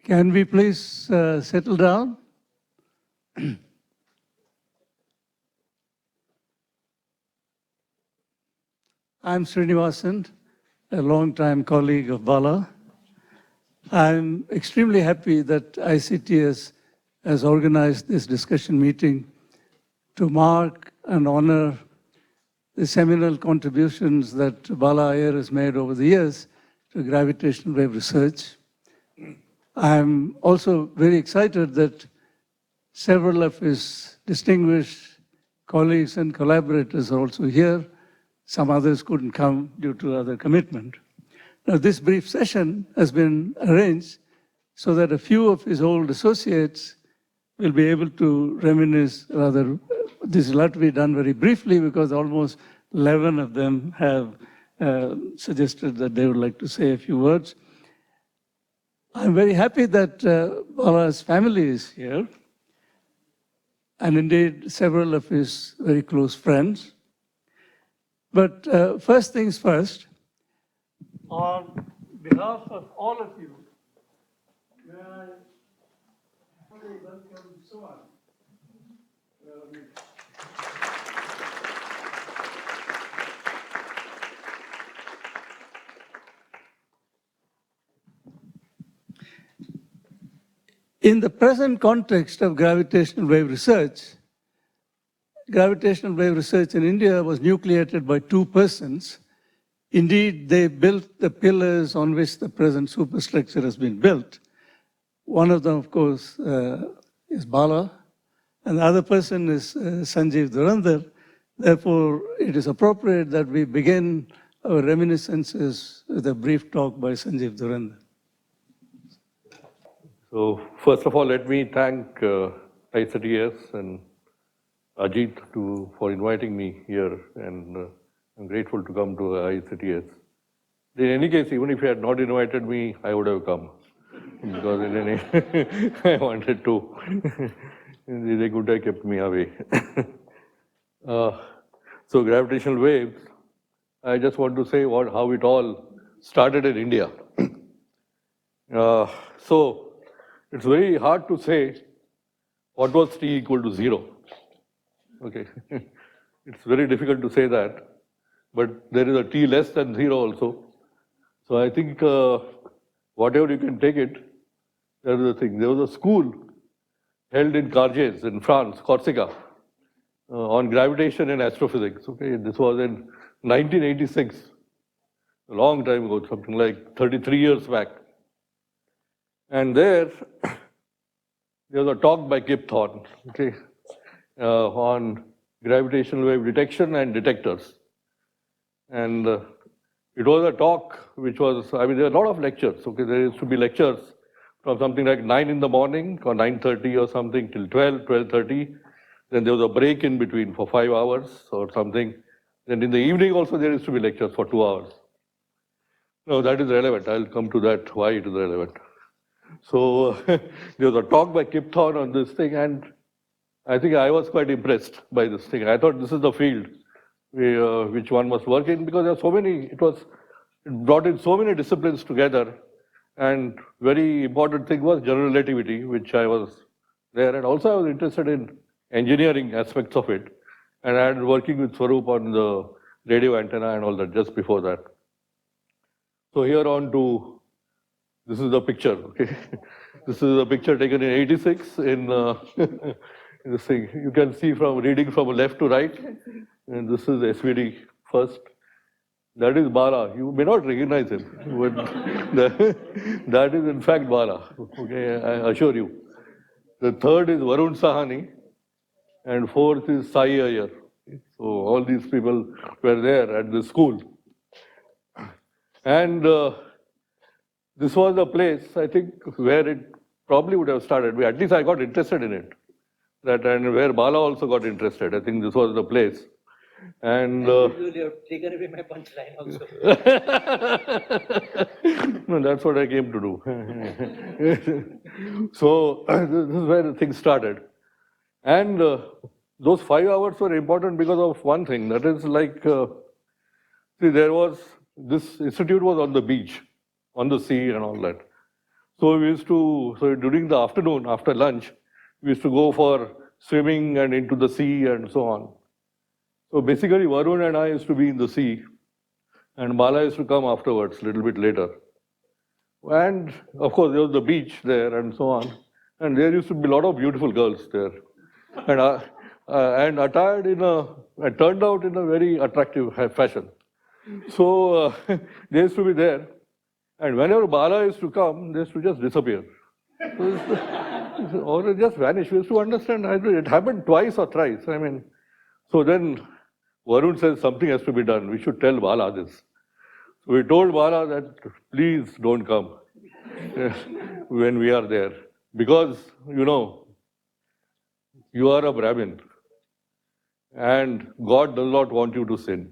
Can we please settle down? I'm Srinivasan, a long-time colleague of Bala. I'm extremely happy that ICTS has organized this discussion meeting to mark and honor the seminal contributions that Bala Iyer has made over the years to gravitational wave research. I'm also very excited that several of his distinguished colleagues and collaborators are also here. Some others couldn't come due to other commitment. Now, this brief session has been arranged so that a few of his old associates will be able to reminisce, rather, this will have to be done very briefly because almost 11 of them have suggested that they would like to say a few words. I'm very happy that Bala's family is here, and indeed several of his very close friends. But first things first, on behalf of all of you, may I welcome Suman. In the present context of gravitational wave research in India was nucleated by two persons. Indeed, they built the pillars on which the present superstructure has been built. One of them, of course, is Bala, and the other person is Sanjeev Dhurandhar. Therefore, it is appropriate that we begin our reminiscences with a brief talk by Sanjeev Dhurandhar. So, first of all, let me thank ICTS and Ajith for inviting me here, and I'm grateful to come to ICTS. In any case, even if you had not invited me, I would have come, because in any I wanted to. They could have kept me away. So, gravitational waves, I just want to say how it all started in India. So, it's very hard to say what was t equal to 0. Okay, it's very difficult to say that, but there is a t less than 0 also. So I think whatever you can take it, that is the thing. There was a school held in Cardiff in France, Corsica, on gravitation and astrophysics. Okay, this was in 1986, a long time ago, something like 33 years back. And there was a talk by Kip Thornie, okay, on gravitational wave detection and detectors. And it was a talk which was, I mean, there were a lot of lectures, okay, there used to be lectures from something like 9 in the morning or 9:30 or something till 12, 12:30. Then there was a break in between for 5 hours or something. Then in the evening also there used to be lectures for 2 hours. No, that is relevant. I'll come to that, why it is relevant. So there was a talk by Kip Thornie on this thing, and I think I was quite impressed by this thing. I thought this is the field which one must work in, because there are so many, it brought in so many disciplines together, and very important thing was general relativity, which I was there, and also I was interested in engineering aspects of it, and I had working with Swaroop on the radio antenna and all that just before that. So here on to, this is the picture, okay. This is a picture taken in 86 in this thing. You can see from reading from left to right, and this is SVD first. That is Bala. You may not recognize him, but that is in fact Bala, okay, I assure you. The third is Varun Sahani, and fourth is Sai Iyer. So all these people were there at the school. And this was the place, I think, where it probably would have started. At least I got interested in it. And where Bala also got interested. I think this was the place. And you have taken away my punchline also. No, that's what I came to do. So this is where the thing started. And those 5 hours were important because of one thing. That is like, see, this institute was on the beach, on the sea and all that. So we used to, so during the afternoon, after lunch, we used to go for swimming and into the sea and so on. So basically, Varun and I used to be in the sea, and Bala used to come afterwards, a little bit later. And of course, there was the beach there and so on. And there used to be a lot of beautiful girls there. And attired in turned out in a very attractive fashion. So they used to be there. And whenever Bala used to come, they used to just disappear. Or just vanish. We used to understand. It happened twice or thrice. I mean, so then Varun says something has to be done. We should tell Bala this. So we told Bala that please don't come when we are there. Because, you know, you are a Brahmin. And God does not want you to sin.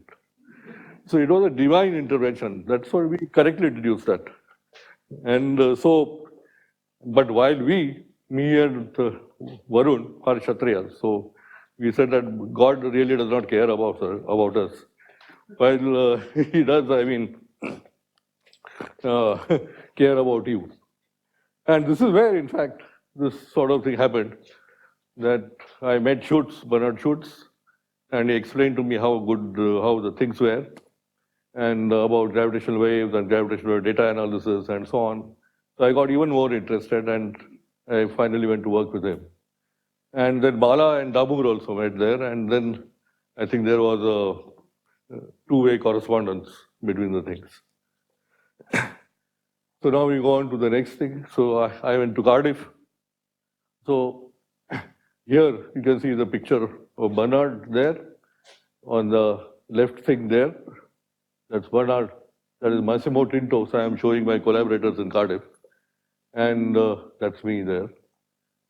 So it was a divine intervention. That's why we correctly deduced that. And but while me and Varun are Kshatriyas, so we said that God really does not care about us. While he does, I mean, care about you. And this is where, in fact, this sort of thing happened, that I met Bernard Schutz, and he explained to me how the things were, and about gravitational waves and gravitational wave data analysis and so on. So I got even more interested, and I finally went to work with him. And then Bala and Dabur also met there, and then I think there was a two-way correspondence between the things. So now we go on to the next thing. So I went to Cardiff. So here you can see the picture of Bernard there. On the left thing there, that's Bernard. That is Massimo Tinto. So I am showing my collaborators in Cardiff. And that's me there.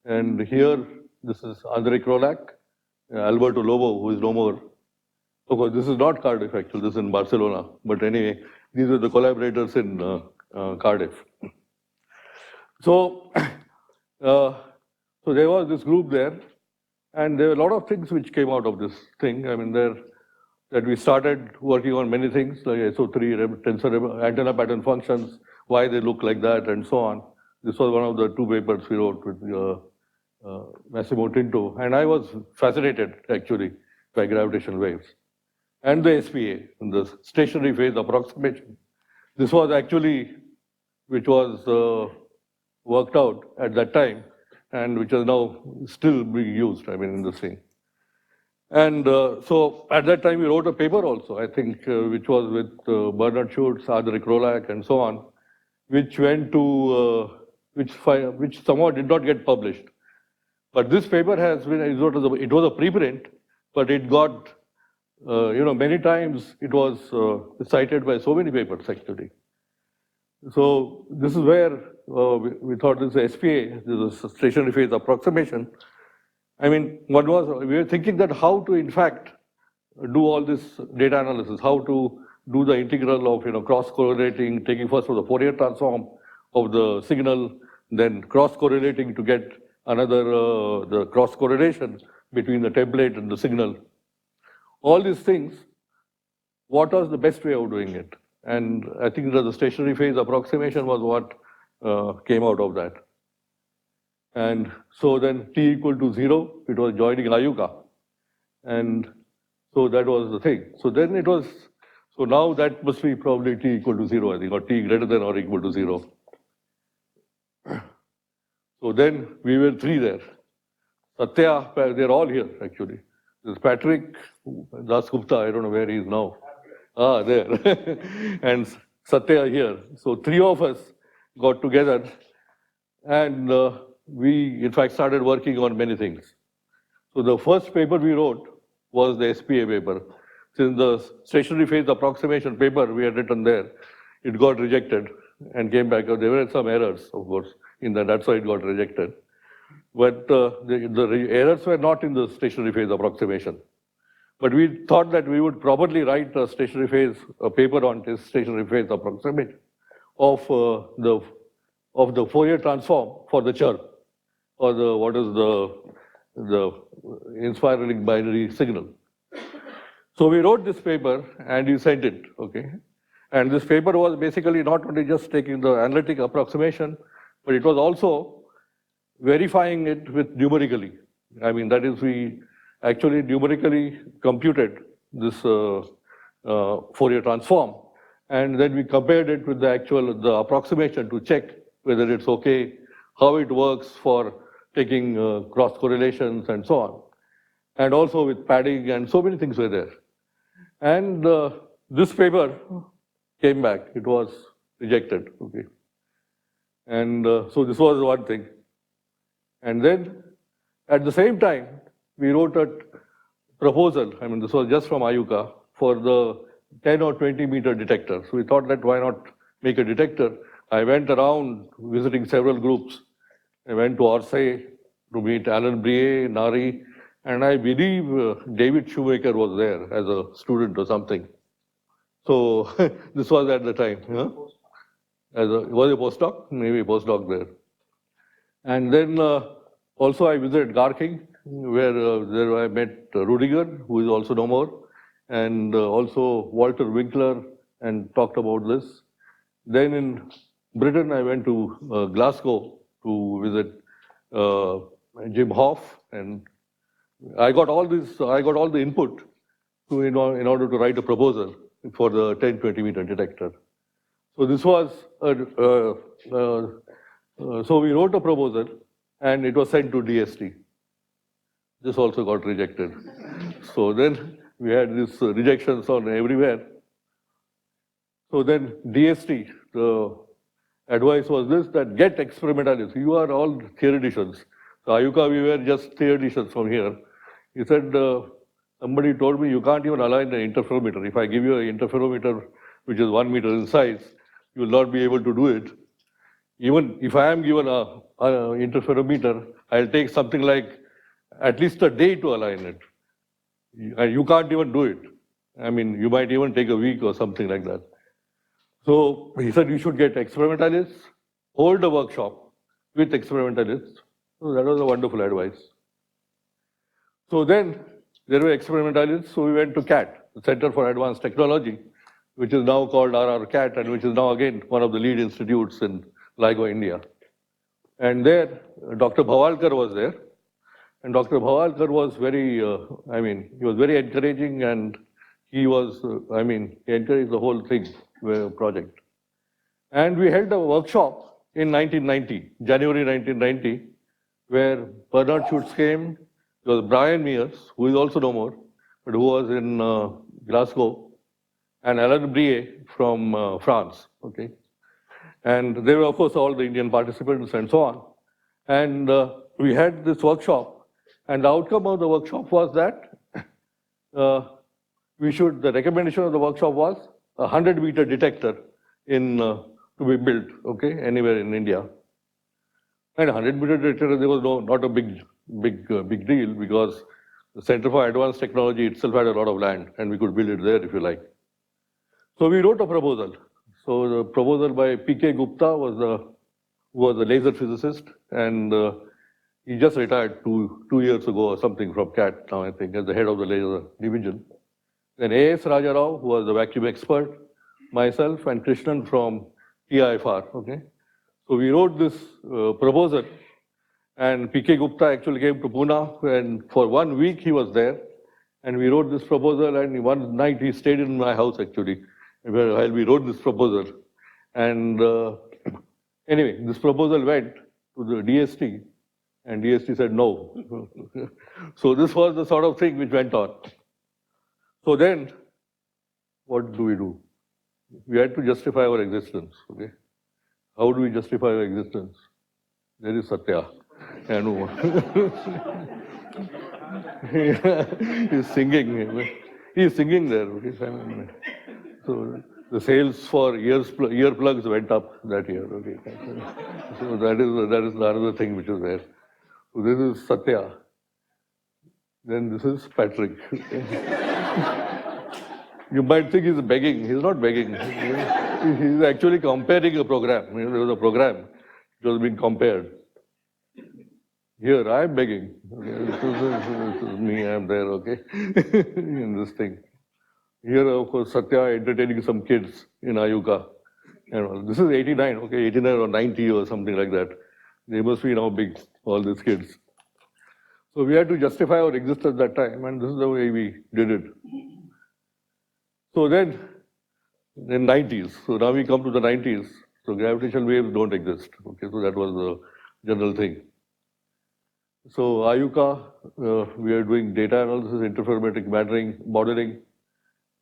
And here, this is Andrei Krolak, Alberto Lobo, who is no more. Of course, this is not Cardiff, actually. This is in Barcelona. But anyway, these are the collaborators in Cardiff. So, so there was this group there, and there were a lot of things which came out of this thing. I mean, that we started working on many things, like SO3, tensor antenna pattern functions, why they look like that, and so on. This was one of the two papers we wrote with Massimo Tinto, and I was fascinated, actually, by gravitational waves. And the SPA, the stationary phase approximation. This was actually, which was worked out at that time, and which is now still being used, I mean, in this thing. And so at that time, we wrote a paper also, I think, which was with Bernard Schutz, Andrei Krolak, and so on, which went to, which somehow did not get published. But this paper has been, it was a preprint, but it got, many times it was cited by so many papers, actually. So this is where we thought this is SPA, this is a stationary phase approximation. I mean, we were thinking that how to, in fact, do all this data analysis, how to do the integral of, cross-correlating, taking first of the Fourier transform of the signal, then cross-correlating to get another, the cross-correlation between the template and the signal. All these things, what was the best way of doing it? And I think that the stationary phase approximation was what came out of that. And so then t equal to 0, it was joining IUCAA. And so that was the thing. So then it was, so now that must be probably t equal to 0, I think, or t greater than or equal to 0. So then we were three there. Satya, they're all here, actually. There's Patrick Dasgupta, I don't know where he is now. There. And Satya here. So three of us got together, and we, in fact, started working on many things. So the first paper we wrote was the SPA paper. Since the stationary phase approximation paper we had written there, it got rejected and came back. There were some errors, of course, in that. That's why it got rejected. But the errors were not in the stationary phase approximation. But we thought that we would probably write a stationary phase, a paper on this stationary phase approximation of the Fourier transform for the chirp, or the inspiraling binary signal. So we wrote this paper and we sent it, okay? And this paper was basically not only just taking the analytic approximation, but it was also verifying it with numerically. I mean, that is, we actually numerically computed this Fourier transform, and then we compared it with the approximation to check whether it's okay, how it works for taking cross correlations and so on, and also with padding, and so many things were there. And this paper came back, it was rejected, okay. And so this was one thing. And then at the same time, we wrote a proposal, I mean, this was just from IUCAA, for the 10 or 20 meter detector. So we thought that why not make a detector? I went around visiting several groups. I went to Orsay to meet Alan Brie, Nari, and I believe David Shoemaker was there as a student or something. So this was at the time. Huh? Was a postdoc? Maybe a postdoc there. And then also I visited Garking, where there I met Rudiger, who is also no more, and also Walter Winkler, and talked about this. Then in Britain, I went to Glasgow to visit Jim Hoff, and I got all the input in order to write a proposal for the 10-20 meter detector. So this was, so we wrote a proposal and it was sent to DST. This also got rejected. So then we had these rejections on everywhere. So then DST, the advice was this, that get experimentalists. You are all theoreticians. So IUCAA, we were just theoreticians from here. He said, somebody told me you can't even align an interferometer. If I give you an interferometer which is 1 meter in size, you will not be able to do it. Even if I am given an interferometer, I'll take something like at least a day to align it. You can't even do it. I mean, you might even take a week or something like that. So he said you should get experimentalists, hold a workshop with experimentalists. So that was a wonderful advice. So then there were experimentalists, so we went to CAT, the Center for Advanced Technology, which is now called RRCAT, and which is now again one of the lead institutes in LIGO, India. And there, Dr. Bhavalkar was there. And Dr. Bhavalkar was very, I mean, he was very encouraging, and he was, I mean, he encouraged the whole thing, project. And we held a workshop in 1990, January 1990, where Bernard Schutz came. There was Brian Mears, who is also no more, but who was in Glasgow, and Alan Brie from France, okay? And there were, of course, all the Indian participants and so on. And we had this workshop, and the outcome of the workshop was that the recommendation of the workshop was a 100-meter detector to be built, okay, anywhere in India. And 100-meter detector, there was not a big deal, because the Center for Advanced Technology itself had a lot of land, and we could build it there if you like. So we wrote a proposal. So the proposal by P.K. Gupta who was a laser physicist, and he just retired two years ago or something from CAT now, I think, as the head of the laser division. Then A.S. Rajarao, who was the vacuum expert, myself, and Krishnan from TIFR, okay? So we wrote this proposal, and P.K. Gupta actually came to Pune, and for 1 week he was there, and we wrote this proposal, and one night he stayed in my house actually, while we wrote this proposal. And anyway, this proposal went to the DST, and DST said no. So this was the sort of thing which went on. So then, what do? We had to justify our existence, okay? How do we justify our existence? There is Satya. And he's singing. He's singing there. Okay? So the sales for earplugs went up that year. Okay? So that is the other thing which is there. So this is Satya. Then this is Patrick. You might think he's begging. He's not begging. He's actually comparing a program. There was a program which was being compared. Here, I'm begging. Okay. This is me, I'm there, okay? In this thing. Here, of course, Satya entertaining some kids in IUCAA. This is 89, okay, 89 or 90 or something like that. They must be now big, all these kids. So we had to justify our existence that time, and this is the way we did it. So then, in 90s, so now we come to the 90s, so gravitational waves don't exist. Okay, so that was the general thing. So IUCAA, we are doing data analysis, interferometric modeling,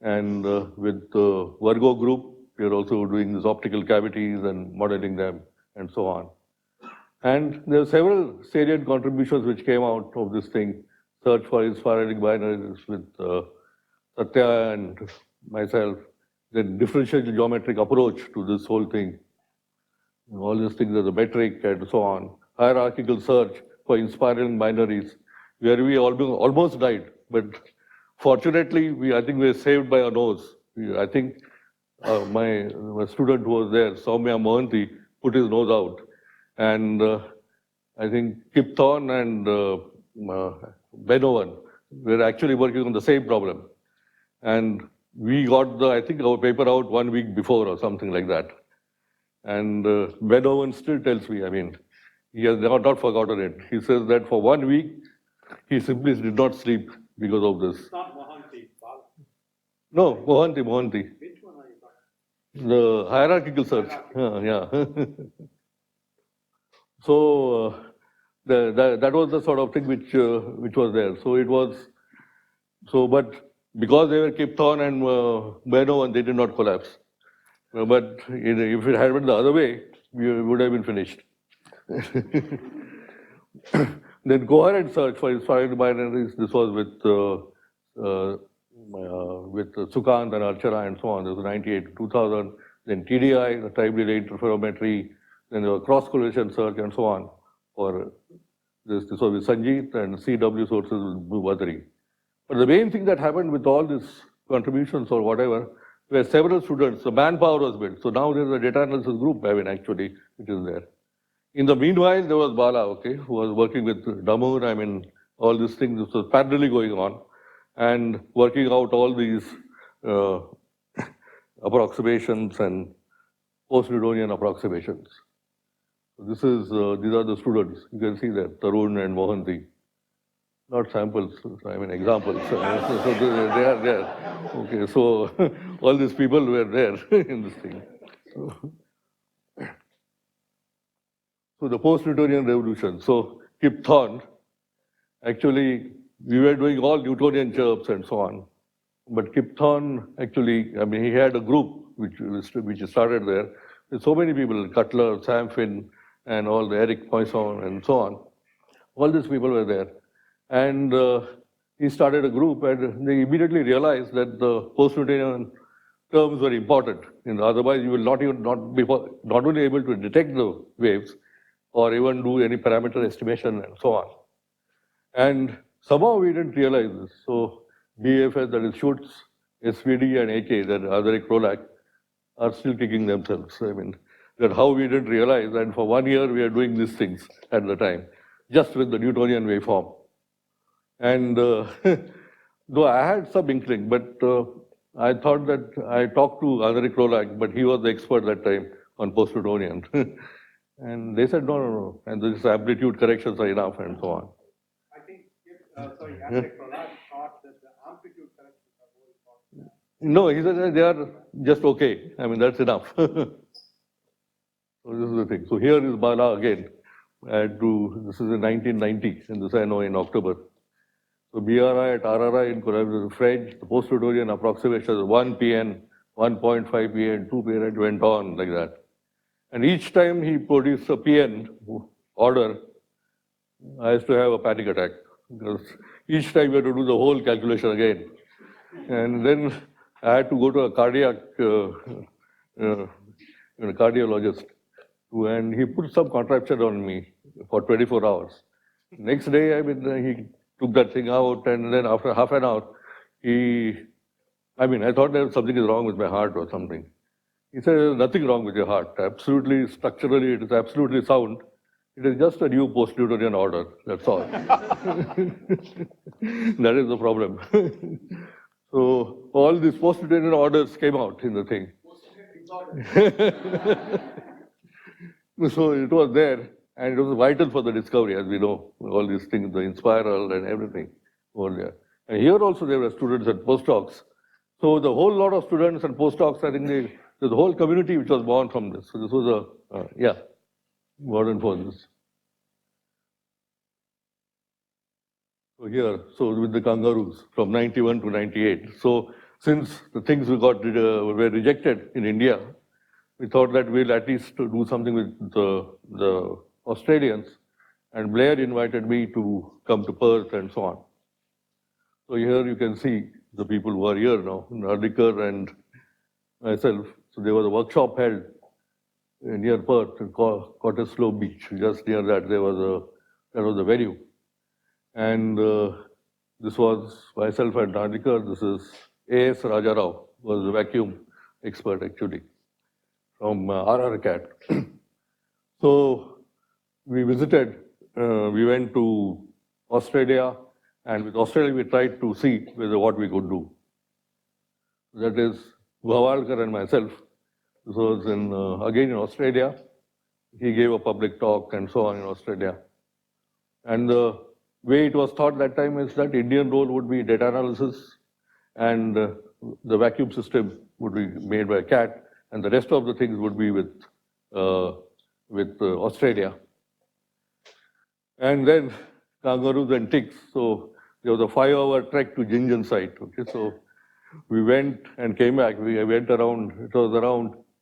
and with the Virgo group, we are also doing these optical cavities and modeling them and so on. And there are several salient contributions which came out of this thing, search for inspiring binaries with Satya and myself, then differential geometric approach to this whole thing. All these things are the metric and so on. Hierarchical search for inspiring binaries, where we almost died, but fortunately, I think we were saved by our nose. I think my student who was there, Soumya Mohanty, put his nose out. And I think Kip Thornie and Ben Owen were actually working on the same problem. And we got I think our paper out 1 week before or something like that. And Ben Owen still tells me, I mean, he has not forgotten it. He says that for 1 week, he simply did not sleep because of this. It's not Mohanty, Bala. No, Mohanty. Which one are you talking The hierarchical search. Yeah. So that was the sort of thing which was there. So it was, but because they were Kip Thornie and Bueno, and they did not collapse. But if it had been the other way, we would have been finished. Then coherent search for inspired binaries. This was with Sukant and Archana and so on. This was 98 to 2000. Then TDI, the time delay interferometry. Then there was cross correlation search and so on. For this was with Sanjeev and CW sources with Bhuvadri. But the main thing that happened with all these contributions or whatever, were several students. The manpower was built. So now there's a data analysis group, actually, which is there. In the meanwhile, there was Bala, okay, who was working with Damur, all these things. This was parallelly going on and working out all these approximations and post-Newtonian approximations. So these are the students. You can see that, Tarun and Mohanty. Not samples, examples. So they are there. Okay, so all these people were there in this thing. So the post-Newtonian revolution. So Kip Thornie, actually, we were doing all Newtonian chirps and so on. But Kip Thornie, actually, he had a group which started there with so many people, Cutler, Sam Finn, and all the Eric Poisson and so on. All these people were there. And he started a group, and they immediately realized that the post-Newtonian terms were important. Otherwise, you will not only able to detect the waves, or even do any parameter estimation and so on. And somehow we didn't realize this. So BFS, that is Schutz, SVD, and AK, that Adaric Rolak, are still kicking themselves. That how we didn't realize, and for 1 year we are doing these things at the time, just with the Newtonian waveform. And though I had some inkling, but I thought that I talked to Adaric Rolak, but he was the expert that time on post-Newtonian. And they said, no. And this amplitude corrections are enough and so on. I think, Adaric Rolak thought that the amplitude corrections are more important. No, he said that they are just okay. That's enough. So this is the thing. So here is Bala again. This is in 1990, in this I know in October. So BRI at RRI in collaboration with French, the post-Newtonian approximations, 1 PN, 1.5 PN, 2 PN, it went on like that. And each time he produced a PN order, I used to have a panic attack because each time we had to do the whole calculation again. And then I had to go to a cardiologist, and he put some contraption on me for 24 hours. Next day, he took that thing out, and then after half an hour, I thought that something is wrong with my heart or something. He said, there's nothing wrong with your heart. Absolutely, structurally, it is absolutely sound. It is just a new post-Newtonian order, that's all. That is the problem. So all these post-Newtonian orders came out in the thing. So it was there, and it was vital for the discovery, as we know, all these things, the inspiral and everything over there. And here also there were students and postdocs. So the whole lot of students and postdocs, I think there's a whole community which was born from this. So this was modern forces. So here, so with the kangaroos from 91 to 98. So since the things were rejected in India, we thought that we'll at least do something with the Australians. And Blair invited me to come to Perth and so on. So here you can see the people who are here now, Narlikar and myself. So there was a workshop held near Perth, Cottesloe Beach. Just near that, that was the venue. And this was myself and Narlikar. This is A.S. Rajarao, who was a vacuum expert actually, from RRCAT. So we visited, we went to Australia, and with Australia we tried to see what we could do. That is Bhavalkar and myself. This was again in Australia. He gave a public talk and so on in Australia. And the way it was thought that time is that Indian role would be data analysis, and the vacuum system would be made by CAT, and the rest of the things would be with Australia. And then kangaroos and ticks. So there was a 5-hour trek to Ginjan site. Okay, so we went and came back. We went around.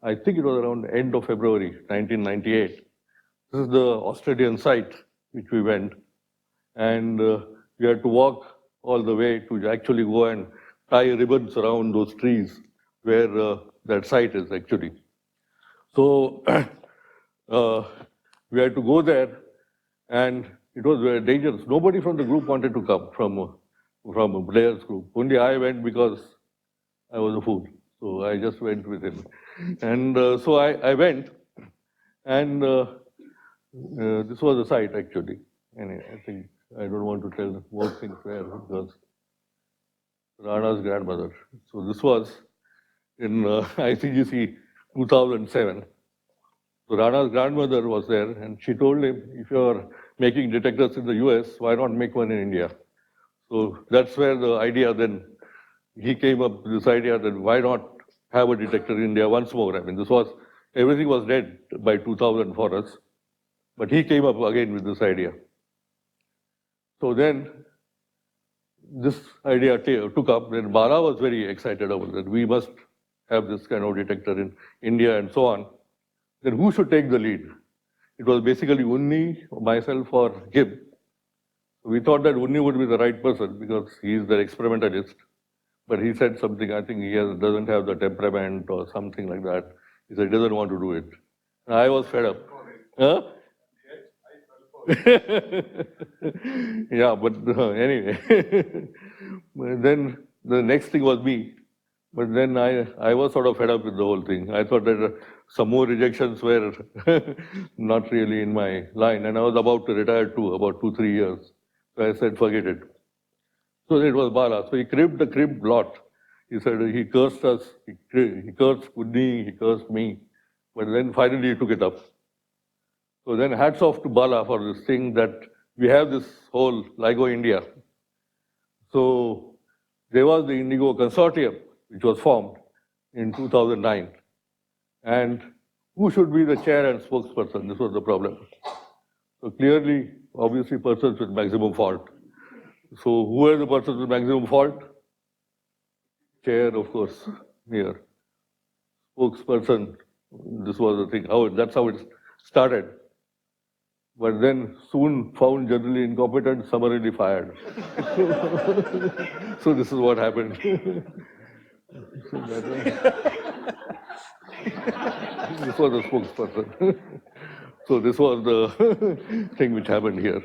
I think it was around end of February 1998. This is the Australian site which we went, and we had to walk all the way to actually go and tie ribbons around those trees where that site is actually. So we had to go there, and it was very dangerous. Nobody from the group wanted to come from Blair's group. Only I went because I was a fool. So I just went with him. And so I went, and this was the site actually. And I think I don't want to tell more things there because Rana's grandmother. So this was in ICGC 2007. So Rana's grandmother was there, and she told him, if you're making detectors in the US, why not make one in India? So that's where the idea then, he came up with this idea that why not have a detector in India once more? I mean, everything was dead by 2000 for us, but he came up again with this idea. So then this idea took up, then Bala was very excited about that. We must have this kind of detector in India and so on. Then who should take the lead? It was basically Unni, myself, or Kip. We thought that Unni would be the right person because he is the experimentalist. But he said something, I think he doesn't have the temperament or something like that. He said he doesn't want to do it. And I was fed up. Huh? Yeah, but anyway. Then the next thing was me. But then I was sort of fed up with the whole thing. I thought that some more rejections were not really in my line. And I was about to retire too, about 2-3 years. So I said, forget it. So it was Bala. So he cribbed a lot. He said he cursed us, he cursed Kudni, he cursed me. But then finally he took it up. So then hats off to Bala for this thing that we have this whole LIGO India. So there was the Indigo Consortium, which was formed in 2009. And who should be the chair and spokesperson? This was the problem. So clearly, obviously, persons with maximum fault. So who are the persons with maximum fault? Chair, of course, here. Spokesperson, this was the thing. That's how it started. But then soon found generally incompetent, summarily fired. So this is what happened. This was the spokesperson. So this was the thing which happened here.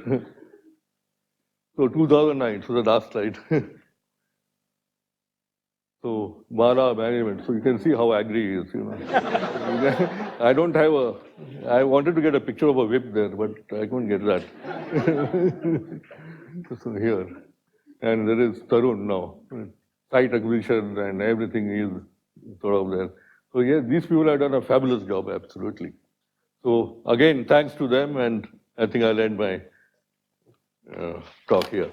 So 2009, so the last slide. So Bala management. So you can see how angry he is. I don't have I wanted to get a picture of a whip there, but I couldn't get that. So here, and there is Tarun now. Site acquisition and everything is sort of there. So yes, these people have done a fabulous job, absolutely. So again, thanks to them, and I think I'll end my talk here.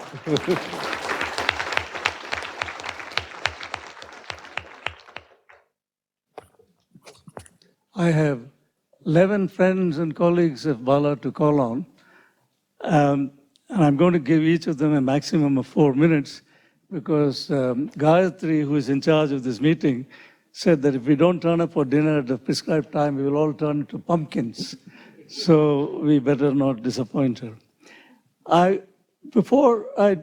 I have 11 friends and colleagues of Bala to call on. And I'm going to give each of them a maximum of 4 minutes because Gayatri, who is in charge of this meeting, said that if we don't turn up for dinner at the prescribed time, we will all turn into pumpkins. So we better not disappoint her. Before I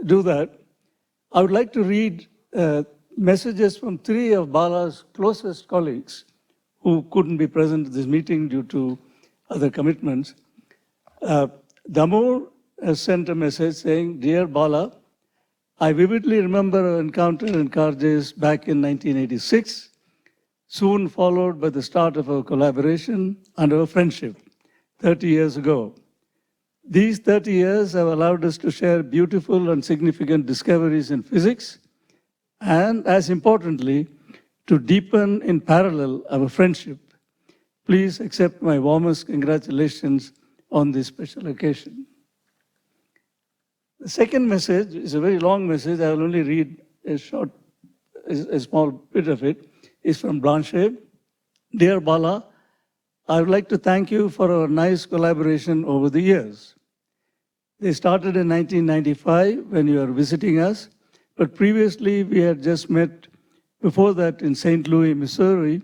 do that, I would like to read messages from 3 of Bala's closest colleagues who couldn't be present at this meeting due to other commitments. Damoor has sent a message saying, "Dear Bala, I vividly remember our encounter in Cardiff back in 1986, soon followed by the start of our collaboration and our friendship 30 years ago. These 30 years have allowed us to share beautiful and significant discoveries in physics, and as importantly, to deepen in parallel our friendship. Please accept my warmest congratulations on this special occasion." The second message is a very long message. I will only read a small bit of it. It's from Blanche. "Dear Bala, I would like to thank you for our nice collaboration over the years. They started in 1995 when you were visiting us, but previously we had just met before that in St. Louis, Missouri,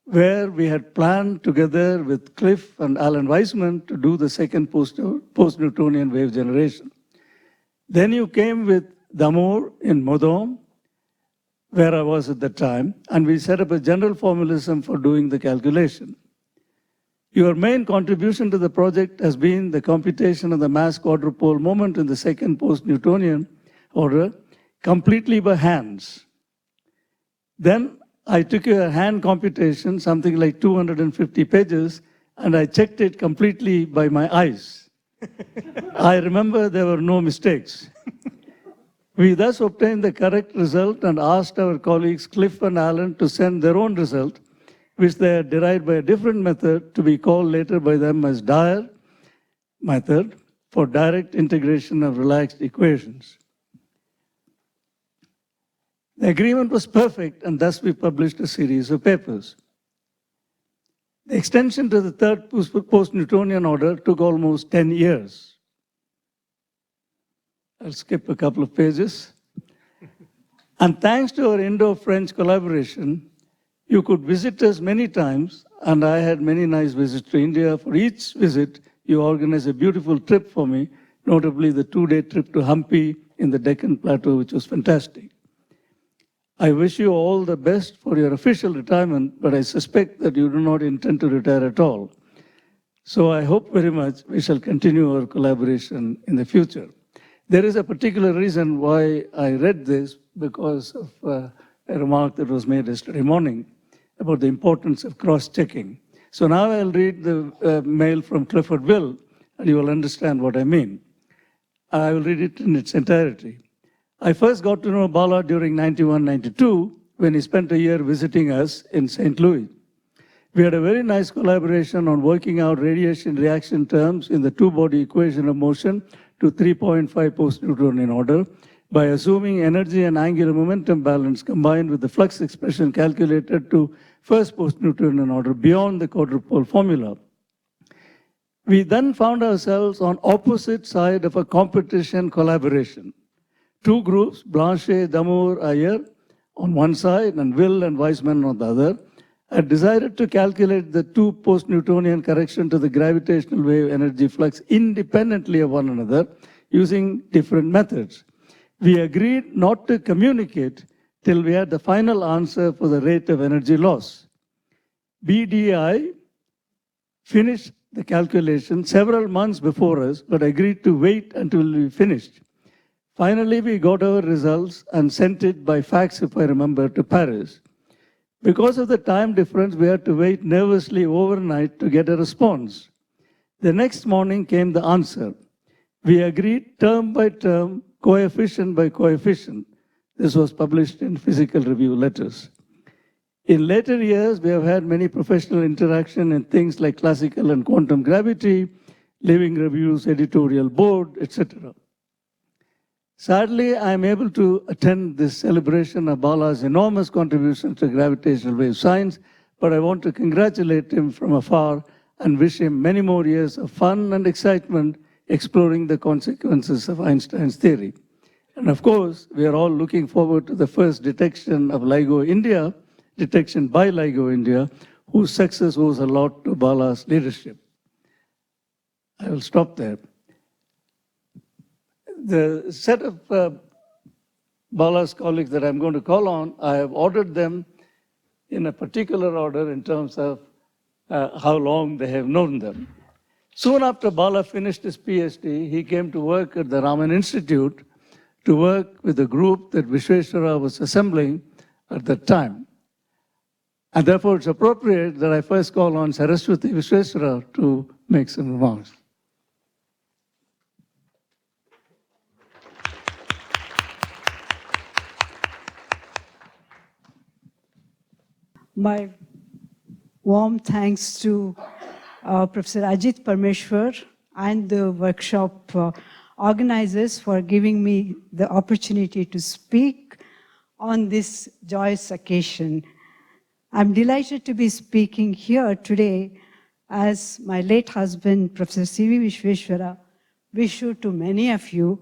where we had planned together with Cliff and Alan Weisman to do the second post-Newtonian wave generation. Then you came with Damoor in Modom, where I was at the time, and we set up a general formalism for doing the calculation. Your main contribution to the project has been the computation of the mass quadrupole moment in the second post-Newtonian order, completely by hands. Then I took a hand computation, something like 250 pages, and I checked it completely by my eyes. I remember there were no mistakes. We thus obtained the correct result and asked our colleagues Cliff and Alan to send their own result, which they had derived by a different method to be called later by them as Dyer method for direct integration of relaxed equations. The agreement was perfect, and thus we published a series of papers. The extension to the third post-Newtonian order took almost 10 years. I'll skip a couple of pages. And thanks to our Indo-French collaboration, you could visit us many times, and I had many nice visits to India. For each visit, you organized a beautiful trip for me, notably the 2-day trip to Hampi in the Deccan Plateau, which was fantastic. I wish you all the best for your official retirement, but I suspect that you do not intend to retire at all. So I hope very much we shall continue our collaboration in the future. There is a particular reason why I read this, because of a remark that was made yesterday morning about the importance of cross-checking. So now I'll read the mail from Clifford Will, and you will understand what I mean. I will read it in its entirety. I first got to know Bala during 91-92 when he spent a year visiting us in St. Louis. We had a very nice collaboration on working out radiation reaction terms in the two-body equation of motion to 3.5 post-Newtonian order by assuming energy and angular momentum balance combined with the flux expression calculated to first post-Newtonian order beyond the quadrupole formula. We then found ourselves on opposite side of a competition collaboration. Two groups, Blanche, Damoor, Iyer on one side and Will and Weisman on the other, had decided to calculate the two post-Newtonian correction to the gravitational wave energy flux independently of one another using different methods. We agreed not to communicate till we had the final answer for the rate of energy loss. BDI finished the calculation several months before us, but agreed to wait until we finished. Finally, we got our results and sent it by fax, if I remember, to Paris. Because of the time difference, we had to wait nervously overnight to get a response. The next morning came the answer. We agreed term by term, coefficient by coefficient. This was published in Physical Review Letters. In later years, we have had many professional interaction in things like classical and quantum gravity, living reviews, editorial board, etc. Sadly, I am able to attend this celebration of Bala's enormous contribution to gravitational wave science, but I want to congratulate him from afar and wish him many more years of fun and excitement exploring the consequences of Einstein's theory. And of course, we are all looking forward to the first detection of LIGO India, detection by LIGO India, whose success owes a lot to Bala's leadership. I will stop there. The set of Bala's colleagues that I'm going to call on, I have ordered them in a particular order in terms of how long they have known them. Soon after Bala finished his PhD, he came to work at the Raman Institute to work with the group that Vishveshwara was assembling at that time. And therefore, it's appropriate that I first call on Saraswathi Vishveshwara to make some remarks. My warm thanks to Professor Ajith Parameswaran and the workshop organizers for giving me the opportunity to speak on this joyous occasion. I'm delighted to be speaking here today as my late husband, Professor C.V. Vishveshwara, wished to many of you.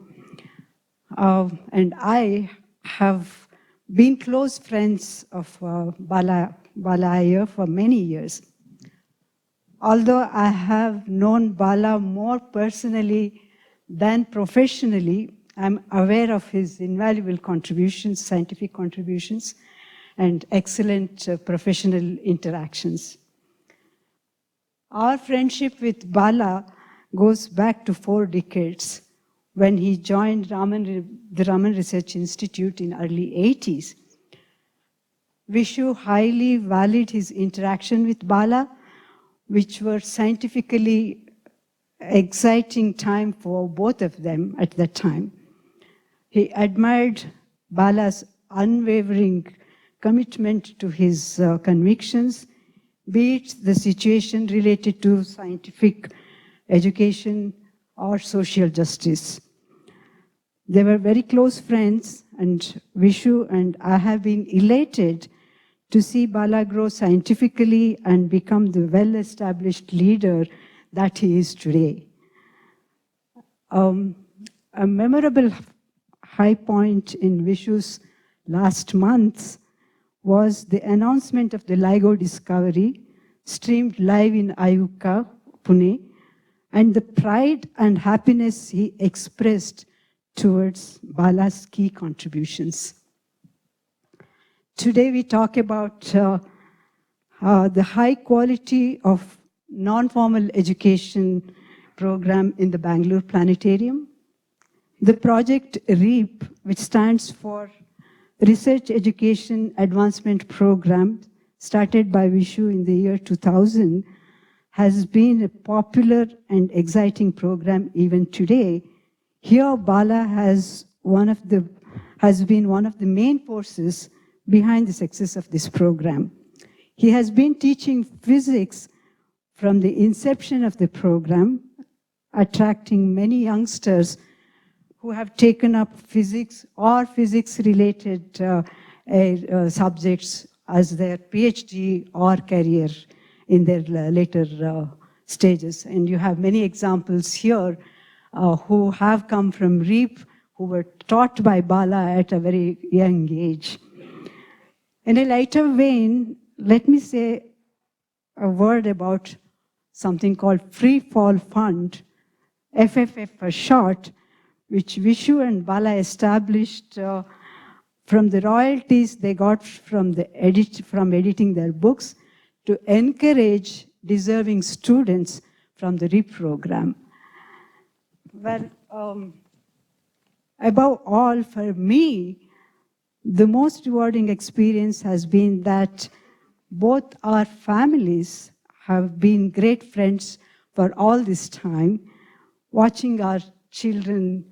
And I have been close friends of Bala Iyer for many years. Although I have known Bala more personally than professionally, I'm aware of his invaluable contributions, scientific contributions, and excellent professional interactions. Our friendship with Bala goes back to 4 decades when he joined the Raman Research Institute in early 80s. Vishu highly valued his interaction with Bala, which were scientifically exciting time for both of them at that time. He admired Bala's unwavering commitment to his convictions, be it the situation related to scientific education or social justice. They were very close friends, and Vishu and I have been elated to see Bala grow scientifically and become the well-established leader that he is today. A memorable high point in Vishu's last months was the announcement of the LIGO discovery, streamed live in IUCAA, Pune, and the pride and happiness he expressed towards Bala's key contributions. Today we talk about the high quality of non-formal education program in the Bangalore Planetarium. The project REAP, which stands for Research Education Advancement Program, started by Vishu in the year 2000, has been a popular and exciting program even today. Here, Bala has been one of the main forces behind the success of this program. He has been teaching physics from the inception of the program, attracting many youngsters who have taken up physics or physics-related subjects as their PhD or career in their later stages. And you have many examples here who have come from REAP, who were taught by Bala at a very young age. In a lighter vein, let me say a word about something called Free Fall Fund, FFF for short, which Vishu and Bala established from the royalties they got from editing their books to encourage deserving students from the REAP program. Well, above all, for me, the most rewarding experience has been that both our families have been great friends for all this time, watching our children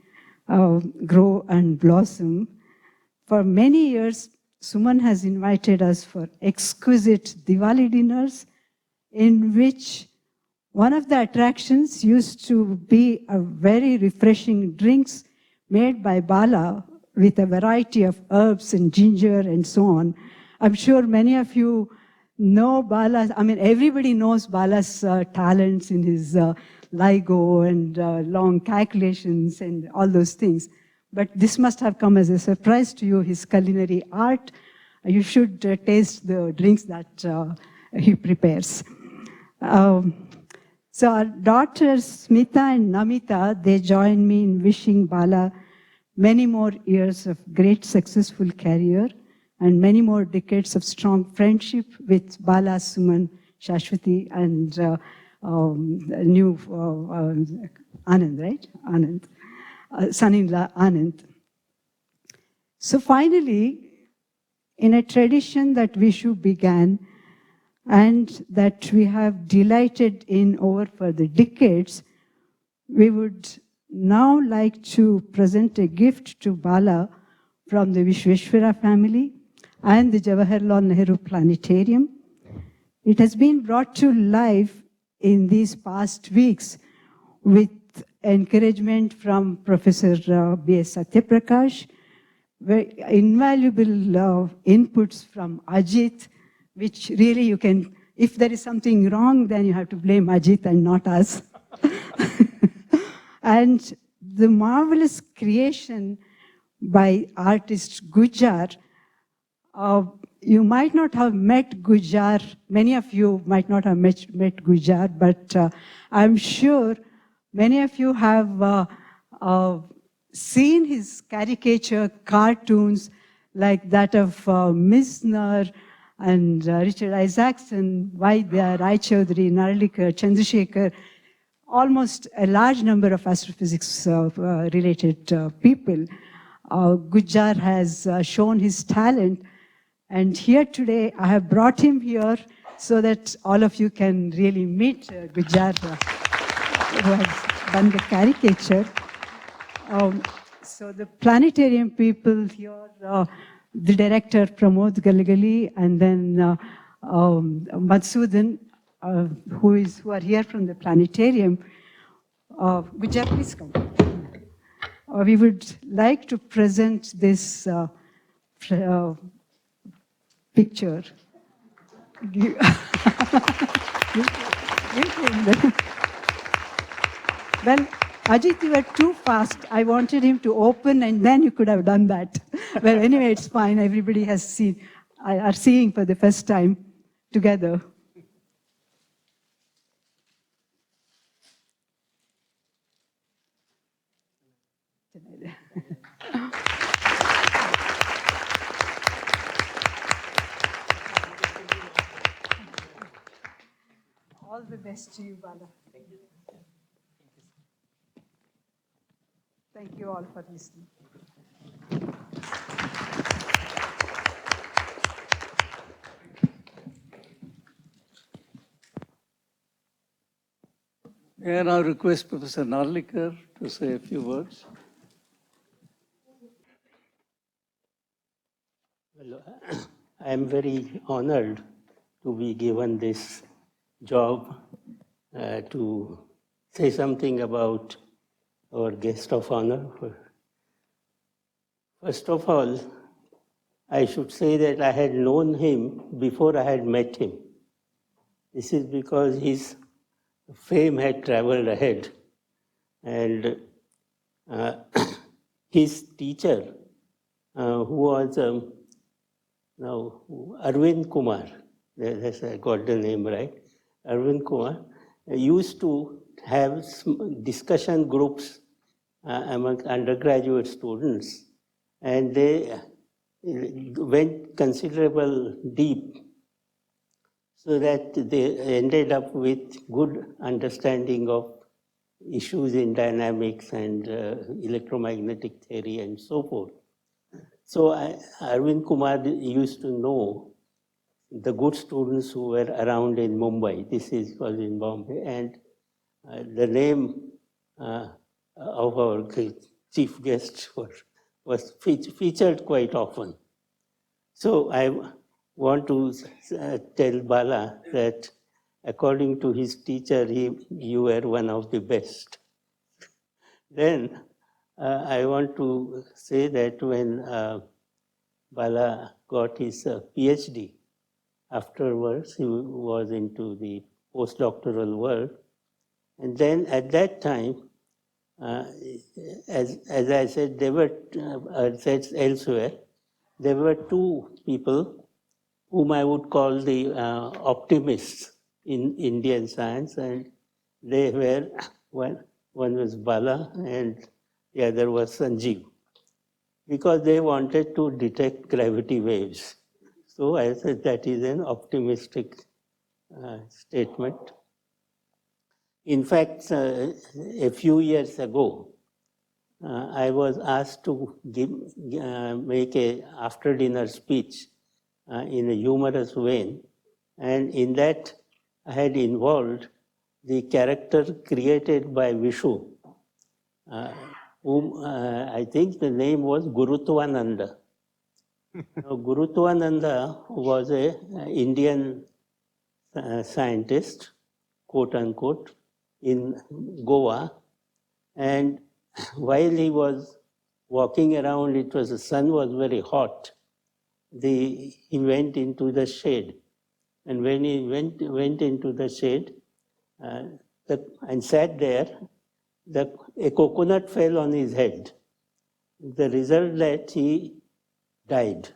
grow and blossom. For many years, Suman has invited us for exquisite Diwali dinners, in which one of the attractions used to be a very refreshing drinks made by Bala with a variety of herbs and ginger and so on. I'm sure many of you know Bala. I mean, everybody knows Bala's talents in his LIGO and long calculations and all those things. But this must have come as a surprise to you, his culinary art. You should taste the drinks that he prepares. So our daughters, Smita and Namita, they join me in wishing Bala many more years of great successful career and many more decades of strong friendship with Bala, Suman, Shashwati, and new Anand, right? Anand, son-in-law Anand. So finally, in a tradition that Vishu began and that we have delighted in over for the decades, we would now like to present a gift to Bala from the Vishveshwara family and the Jawaharlal Nehru Planetarium. It has been brought to life in these past weeks with encouragement from Professor B.S. Sathyaprakash, very invaluable inputs from Ajith, which really you can, if there is something wrong, then you have to blame Ajith and not us. And the marvelous creation by artist Gujar. You might not have met Gujar, many of you might not have met Gujar, but I'm sure many of you have seen his caricature cartoons like that of Misner and Richard Isaacson, Vaidya, Rai Chaudhary, Narlikar, Chandrasekhar, almost a large number of astrophysics related people. Gujar has shown his talent, and here today I have brought him here so that all of you can really meet Gujar, who has done the caricature. So the planetarium people here, the director Pramod Galgali, and then Madhusudan, who are here from the planetarium. Gujar, please come. We would like to present this picture. Well, Ajith, you were too fast. I wanted him to open and then you could have done that. Well, anyway, it's fine. Everybody has seen, are seeing for the first time together. All the best to you, Bala. Thank you. Thank you all for listening. May I now request Professor Narlikar to say a few words? Well, I am very honored to be given this job to say something about our guest of honor. First of all, I should say that I had known him before I had met him. This is because his fame had traveled ahead. And his teacher, who was now Arvind Kumar, that's I got the name right, Arvind Kumar, used to have discussion groups among undergraduate students, and they went considerable deep so that they ended up with good understanding of issues in dynamics and electromagnetic theory and so forth. So Arvind Kumar used to know the good students who were around in Mumbai. This was in Bombay, and the name of our chief guest was featured quite often. So I want to tell Bala that according to his teacher, you were one of the best. Then I want to say that when Bala got his PhD, afterwards he was into the postdoctoral world. And then at that time, as I said, there were said elsewhere, there were two people whom I would call the optimists in Indian science, and they were, one was Bala and the other was Sanjeev, because they wanted to detect gravity waves. So I said that is an optimistic statement. In fact, a few years ago, I was asked to make a after-dinner speech in a humorous vein, and in that I had involved the character created by Vishu, whom I think the name was Gurutvananda. Now, Gurutvananda was an Indian scientist, quote unquote, in Goa, and while he was walking around, the sun was very hot. He went into the shade, and when he went into the shade and sat there, a coconut fell on his head. The result that he died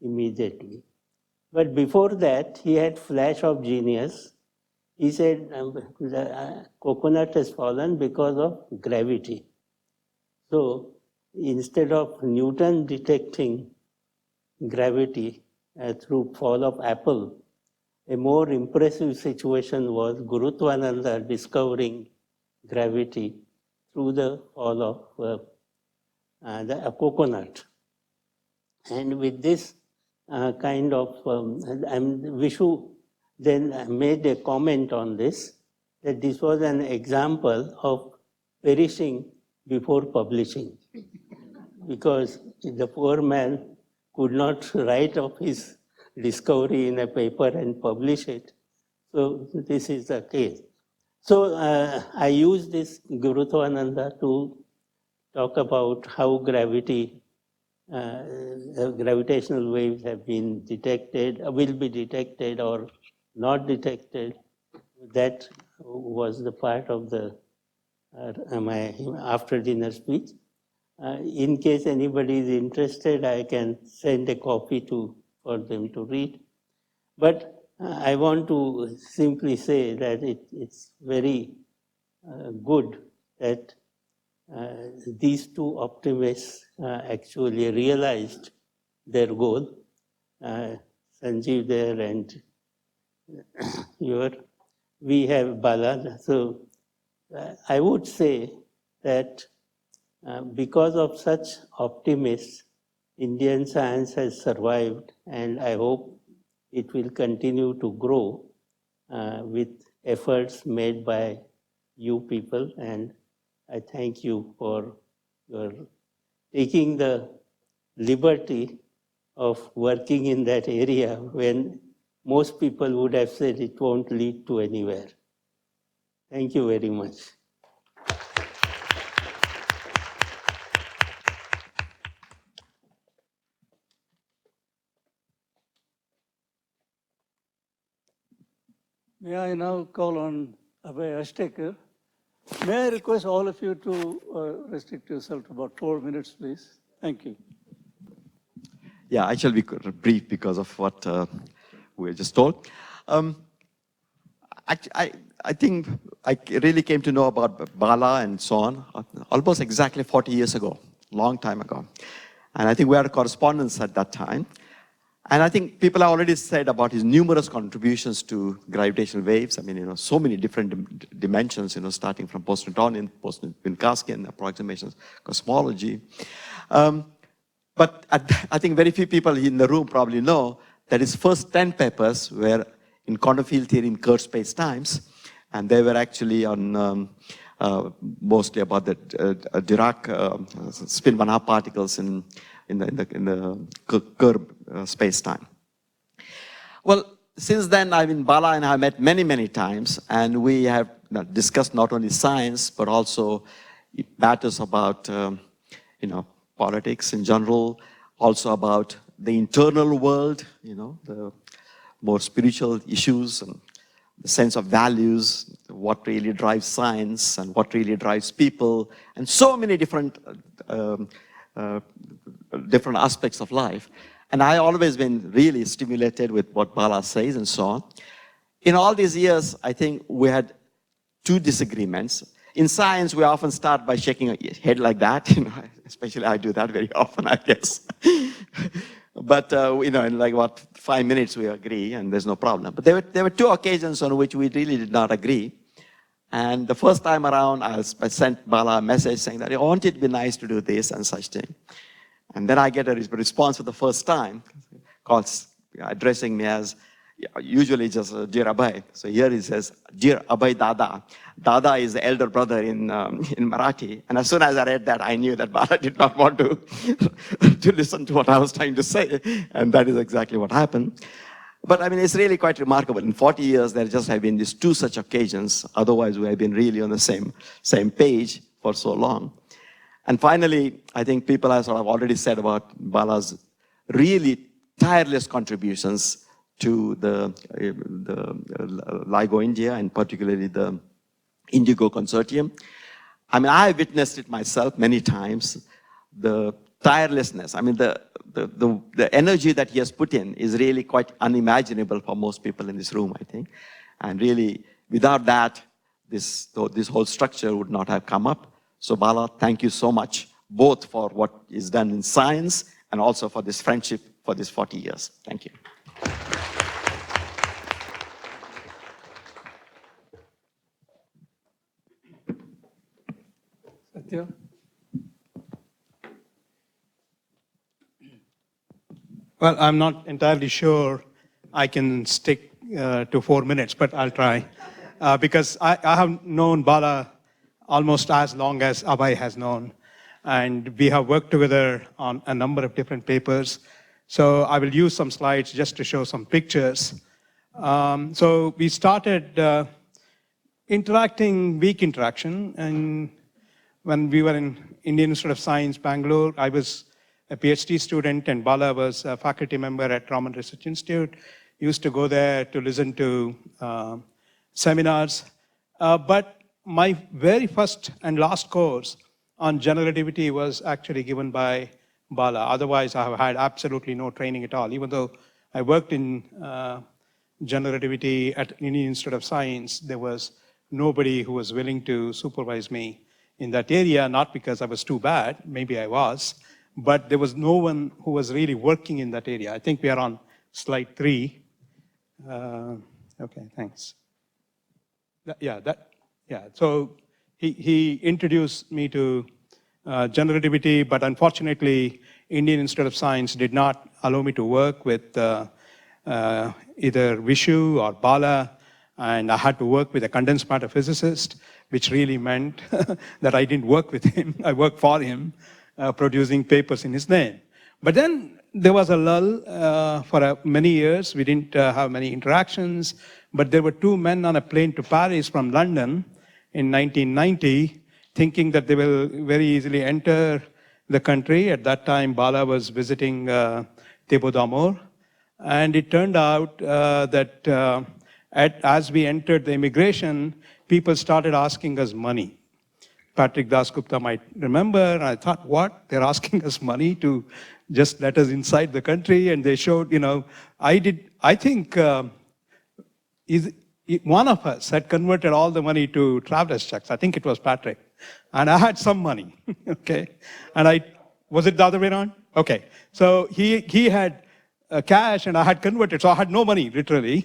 immediately. But before that, he had flash of genius. He said, the coconut has fallen because of gravity. So instead of Newton detecting gravity through fall of apple, a more impressive situation was Gurutvananda discovering gravity through the fall of a coconut. And with this Vishu then made a comment on this, that this was an example of perishing before publishing, because the poor man could not write of his discovery in a paper and publish it. So this is the case. So I use this Gurutvananda to talk about how gravitational waves have been detected, will be detected or not detected. That was the part of my after-dinner speech. In case anybody is interested, I can send a copy for them to read. But I want to simply say that it's very good that these two optimists actually realized their goal. Sanjeev there and we have Bala. So I would say that because of such optimists, Indian science has survived, and I hope it will continue to grow with efforts made by you people. And I thank you for your taking the liberty of working in that area when most people would have said it won't lead to anywhere. Thank you very much. May I now call on Abhay Ashtekar? May I request all of you to restrict yourself to about 4 minutes, please? Thank you. Yeah, I shall be brief because of what we were just told. I think I really came to know about Bala and so on almost exactly 40 years ago, long time ago. And I think we had a correspondence at that time. And I think people have already said about his numerous contributions to gravitational waves. I mean, so many different dimensions, starting from post-Newtonian, post-Minkowskian approximations, cosmology. But I think very few people in the room probably know that his first 10 papers were in quantum field theory in Kerr space-times, and they were actually on mostly about the Dirac spin 1/2 particles in curved space-time. Well, since then, Bala and I met many, many times, and we have discussed not only science, but also matters about, politics in general, also about the internal world, the more spiritual issues and the sense of values, what really drives science and what really drives people, and so many different aspects of life. And I always been really stimulated with what Bala says and so on. In all these years, I think we had two disagreements. In science, we often start by shaking our head like that, especially I do that very often, I guess. But, in like what, 5 minutes we agree and there's no problem. But there were two occasions on which we really did not agree. And the first time around, I sent Bala a message saying that, won't it be nice to do this and such thing? And then I get a response for the first time, addressing me as, usually just Dear Abhay. So here he says, Dear Abhay Dada. Dada is the elder brother in Marathi. And as soon as I read that, I knew that Bala did not want to, to listen to what I was trying to say. And that is exactly what happened. But it's really quite remarkable. In 40 years, there just have been these two such occasions. Otherwise, we have been really on the same page for so long. And finally, I think people have sort of already said about Bala's really tireless contributions to the LIGO India, and particularly the Indigo Consortium. I witnessed it myself many times. The tirelessness, the energy that he has put in is really quite unimaginable for most people in this room, I think. And really, without that, this whole structure would not have come up. So Bala, thank you so much, both for what is done in science and also for this friendship for these 40 years. Thank you. Satya? Well, I'm not entirely sure I can stick to 4 minutes, but I'll try. Because I have known Bala almost as long as Abhay has known. And we have worked together on a number of different papers. So I will use some slides just to show some pictures. So we started interacting, weak interaction. And when we were in Indian Institute of Science, Bangalore, I was a PhD student and Bala was a faculty member at Ramanujan Research Institute. Used to go there to listen to seminars. But my very first and last course on general relativity was actually given by Bala. Otherwise, I have had absolutely no training at all. Even though I worked in general relativity at Indian Institute of Science, there was nobody who was willing to supervise me in that area, not because I was too bad, maybe I was, but there was no one who was really working in that area. I think we are on slide 3. Okay, thanks. So he introduced me to general relativity, but unfortunately, Indian Institute of Science did not allow me to work with either Vishu or Bala, and I had to work with a condensed matter physicist, which really meant that I didn't work with him. I worked for him, producing papers in his name. But then there was a lull for many years. We didn't have many interactions, but there were two men on a plane to Paris from London in 1990, thinking that they will very easily enter the country. At that time, Bala was visiting Thibaut-d'Amour, and it turned out that as we entered the immigration, people started asking us money. Patrick Dasgupta might remember, and I thought, what? They're asking us money to just let us inside the country, and they showed, I think one of us had converted all the money to traveler's checks. I think it was Patrick. And I had some money, okay? And was it the other way around? Okay. So he had cash and I had converted, so I had no money, literally.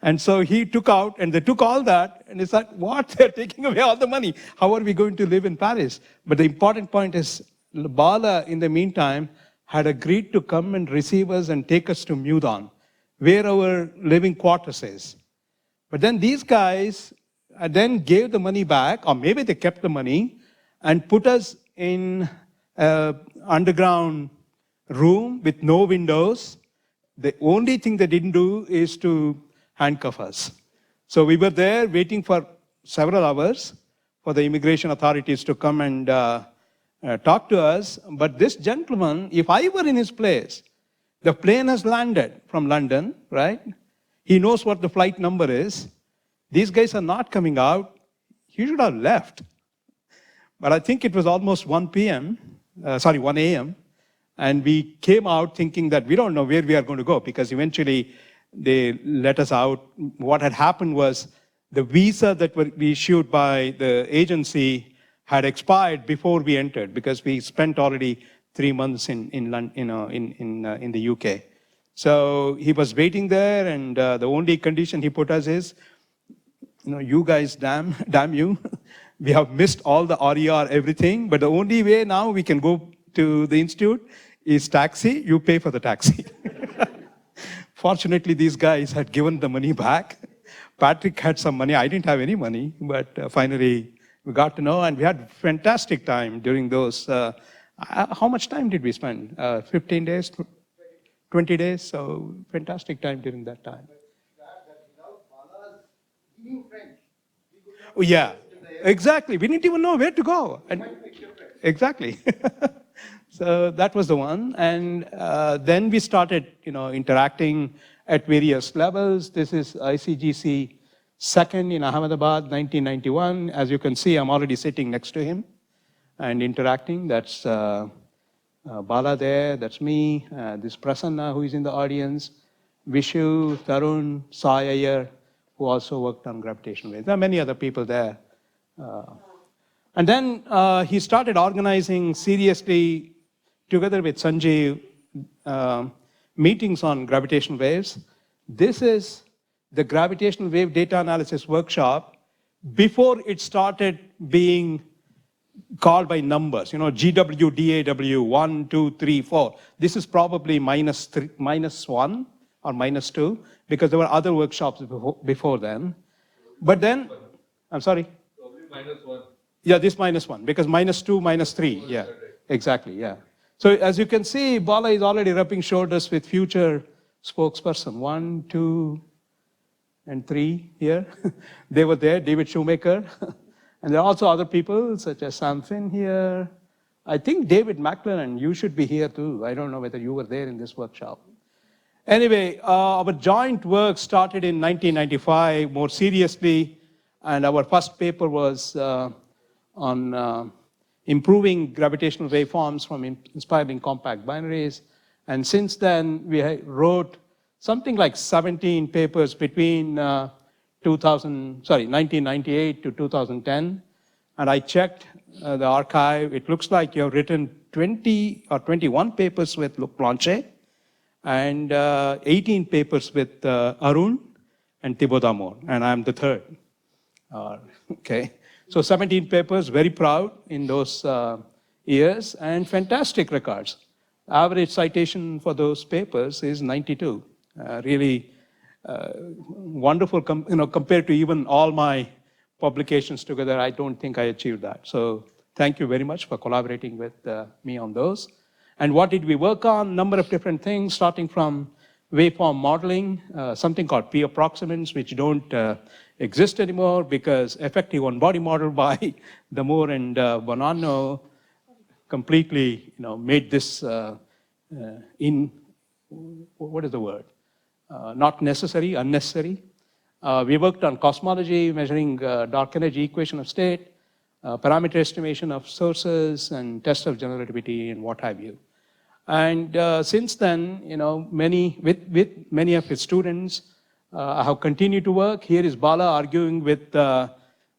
And so he took out, and they took all that, and he said, what? They're taking away all the money. How are we going to live in Paris? But the important point is, Bala, in the meantime, had agreed to come and receive us and take us to Meudon, where our living quarters is. But then these guys then gave the money back, or maybe they kept the money, and put us in underground room with no windows. The only thing they didn't do is to handcuff us. So we were there waiting for several hours for the immigration authorities to come and talk to us. But this gentleman, if I were in his place, the plane has landed from London, right? He knows what the flight number is. These guys are not coming out. He should have left. But I think it was almost 1 a.m. And we came out thinking that we don't know where we are going to go, because eventually they let us out. What had happened was the visa that were issued by the agency had expired before we entered, because we spent already 3 months in the UK. So he was waiting there, and the only condition he put us is, you guys, damn you, we have missed all the RER, everything, but the only way now we can go to the institute is taxi. You pay for the taxi. Fortunately, these guys had given the money back. Patrick had some money. I didn't have any money, but finally we got to know, and we had fantastic time during those. How much time did we spend? 15 days, 20 days? So fantastic time during that time. Oh, yeah, exactly. We didn't even know where to go. And exactly. So that was the one. And then we started, interacting at various levels. This is ICGC second in Ahmedabad, 1991. As you can see, I'm already sitting next to him and interacting. That's Bala there, that's me. This Prasanna, who is in the audience. Vishu, Tarun, Iyer, who also worked on gravitational waves. There are many other people there. And then he started organizing seriously, together with Sanjeev, meetings on gravitational waves. This is the gravitational wave data analysis workshop before it started being called by numbers, GW, DAW, 1, 2, 3, 4. This is probably -1 or -2, because there were other workshops before then. But then, I'm sorry? Probably -1. Yeah, this -1, because -2, -3, yeah, exactly, yeah. So as you can see, Bala is already rubbing shoulders with future spokesperson, 1, 2, and 3 here. They were there, David Shoemaker. And there are also other people, such as Sam Finn here. I think David McLennan, you should be here too. I don't know whether you were there in this workshop. Anyway, our joint work started in 1995, more seriously, and our first paper was on improving gravitational waveforms from inspiring compact binaries. And since then, we wrote something like 17 papers between 1998 to 2010. And I checked the archive. It looks like you have written 20 or 21 papers with Luc Blanchet, and 18 papers with Arun and Thibaut Damour, and I'm the third. Okay, so 17 papers, very proud in those years, and fantastic records. Average citation for those papers is 92. Really wonderful, compared to even all my publications together. I don't think I achieved that. So thank you very much for collaborating with me on those. And what did we work on? Number of different things, starting from waveform modeling, something called P approximants, which don't exist anymore because effective one-body model by Damour and Bonanno completely, made this what is the word? Not necessary, unnecessary. We worked on cosmology, measuring dark energy equation of state, parameter estimation of sources, and test of general relativity, and what have you. And since then, with many of his students, I have continued to work. Here is Bala arguing with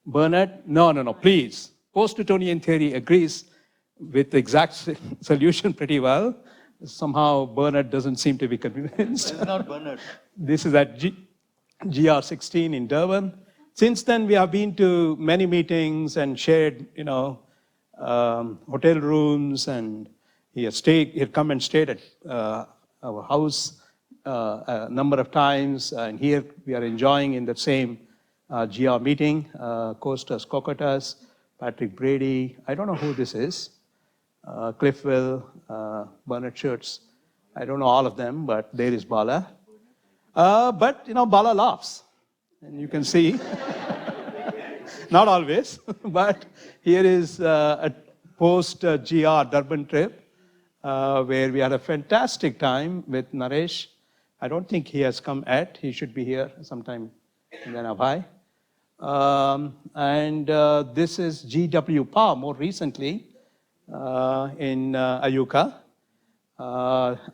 Bernard. No, please. Post-Newtonian theory agrees with the exact solution pretty well. Somehow Bernard doesn't seem to be convinced. It's not Bernard. This is at GR16 in Durban. Since then, we have been to many meetings and shared, hotel rooms, and he had come and stayed at our house a number of times. And here we are enjoying in the same GR meeting, Costas Kokotas, Patrick Brady. I don't know who this is. Cliffville, Bernard Schutz. I don't know all of them, but there is Bala. But, Bala laughs. And you can see, not always, but here is a post-GR Durban trip where we had a fantastic time with Naresh. I don't think he has come yet. He should be here sometime, and then Abhay. This is GWPA more recently in IUCAA.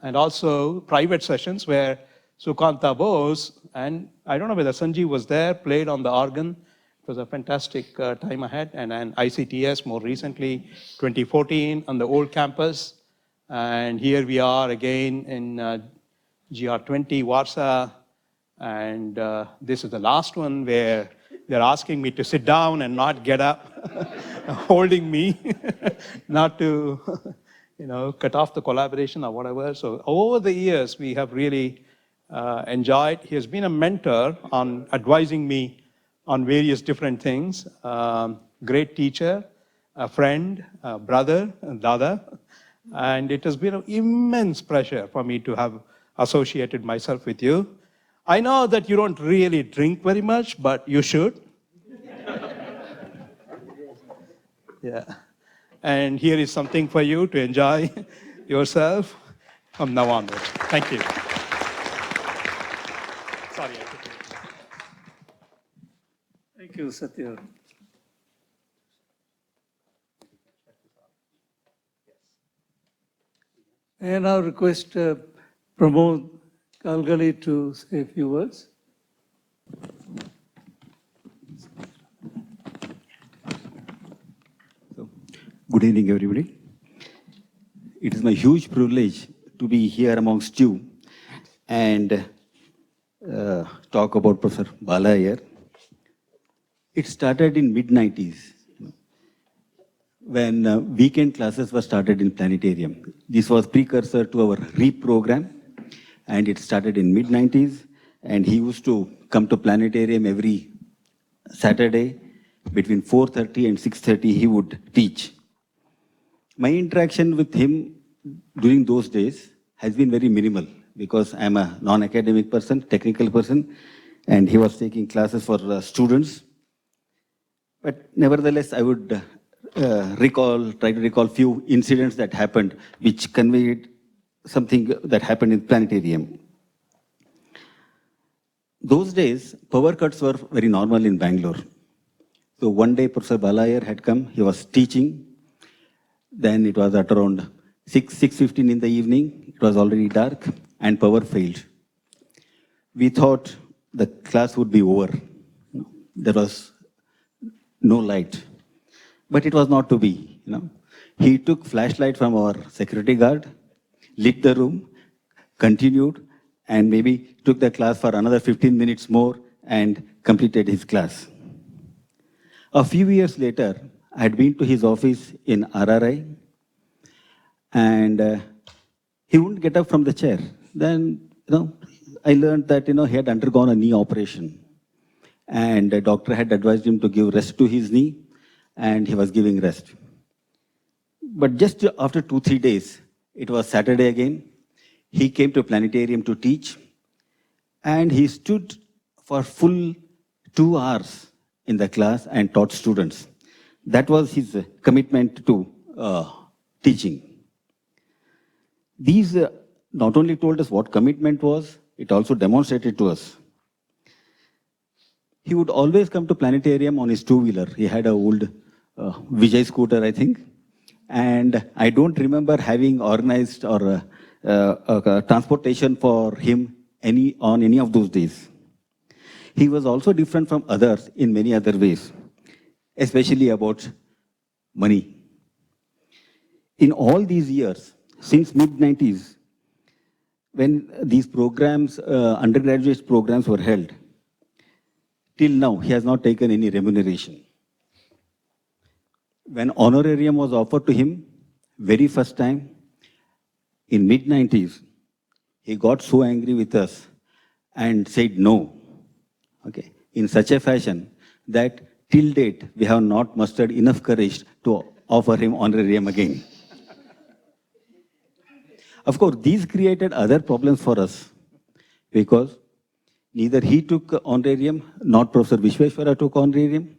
And also private sessions where Sukanta Bose, and I don't know whether Sanjeev was there, played on the organ. It was a fantastic time ahead. And then ICTS more recently, 2014 on the old campus. And here we are again in GR20 Warsaw. And this is the last one where they're asking me to sit down and not get up, holding me, not to cut off the collaboration or whatever. So over the years, we have really enjoyed. He has been a mentor on advising me on various different things. Great teacher, a friend, a brother, a dada. And it has been an immense pleasure for me to have associated myself with you. I know that you don't really drink very much, but you should. Yeah. And here is something for you to enjoy yourself from now onwards. Thank you. Sorry, I took it. Thank you, Satya. And I'll request Pramod Kalgali to say a few words. Good evening, everybody. It is my huge privilege to be here amongst you and talk about Professor Bala Iyer. It started in mid-90s when weekend classes were started in planetarium. This was precursor to our REAP program, and it started in mid-90s, and he used to come to planetarium every Saturday. Between 4:30 and 6:30, he would teach. My interaction with him during those days has been very minimal because I'm a non-academic person, technical person, and he was taking classes for students. But nevertheless, I would try to recall few incidents that happened which conveyed something that happened in planetarium. Those days, power cuts were very normal in Bangalore. So one day, Professor Bala Iyer had come, he was teaching. Then it was at around 6:15 in the evening. It was already dark and power failed. We thought the class would be over. There was no light. But it was not to be. He took flashlight from our security guard, lit the room, continued, and maybe took the class for another 15 minutes more and completed his class. A few years later, I had been to his office in RRI, and he wouldn't get up from the chair. Then, I learned that, he had undergone a knee operation, and the doctor had advised him to give rest to his knee, and he was giving rest. But just after 2-3 days, it was Saturday again, he came to planetarium to teach, and he stood for full 2 hours in the class and taught students. That was his commitment to teaching. These not only told us what commitment was, it also demonstrated to us. He would always come to planetarium on his two-wheeler. He had an old Vijay scooter, I think. And I don't remember having organized or transportation for him on any of those days. He was also different from others in many other ways, especially about money. In all these years, since mid-90s, when these programs, undergraduate programs were held, till now, he has not taken any remuneration. When honorarium was offered to him, very first time, in mid-90s, he got so angry with us and said no, in such a fashion that till date, we have not mustered enough courage to offer him honorarium again. Of course, these created other problems for us because neither he took honorarium, nor Professor Vishveshwara took honorarium.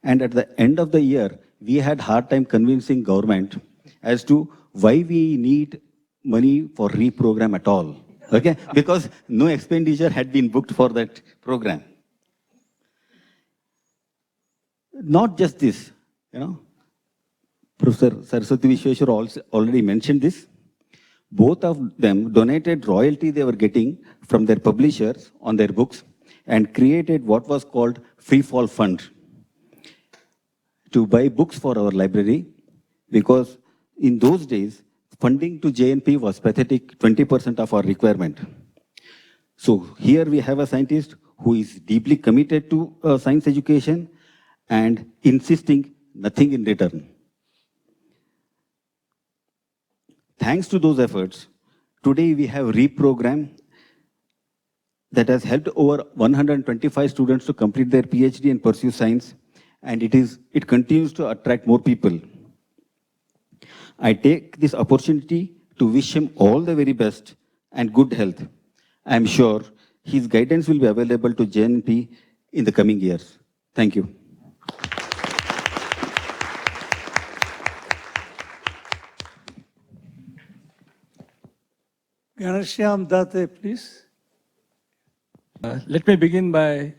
And at the end of the year, we had hard time convincing government as to why we need money for reprogram at all. Okay? Because no expenditure had been booked for that program. Not just this, Professor Saraswathi Vishveshwara also already mentioned this. Both of them donated royalty they were getting from their publishers on their books and created what was called Free Fall Fund to buy books for our library, because in those days, funding to JNP was pathetic, 20% of our requirement. So here we have a scientist who is deeply committed to science education and insisting nothing in return. Thanks to those efforts, today we have reprogram that has helped over 125 students to complete their PhD and pursue science, and it continues to attract more people. I take this opportunity to wish him all the very best and good health. I am sure his guidance will be available to JNP in the coming years. Thank you. Ghanashyam Date, please. Let me begin by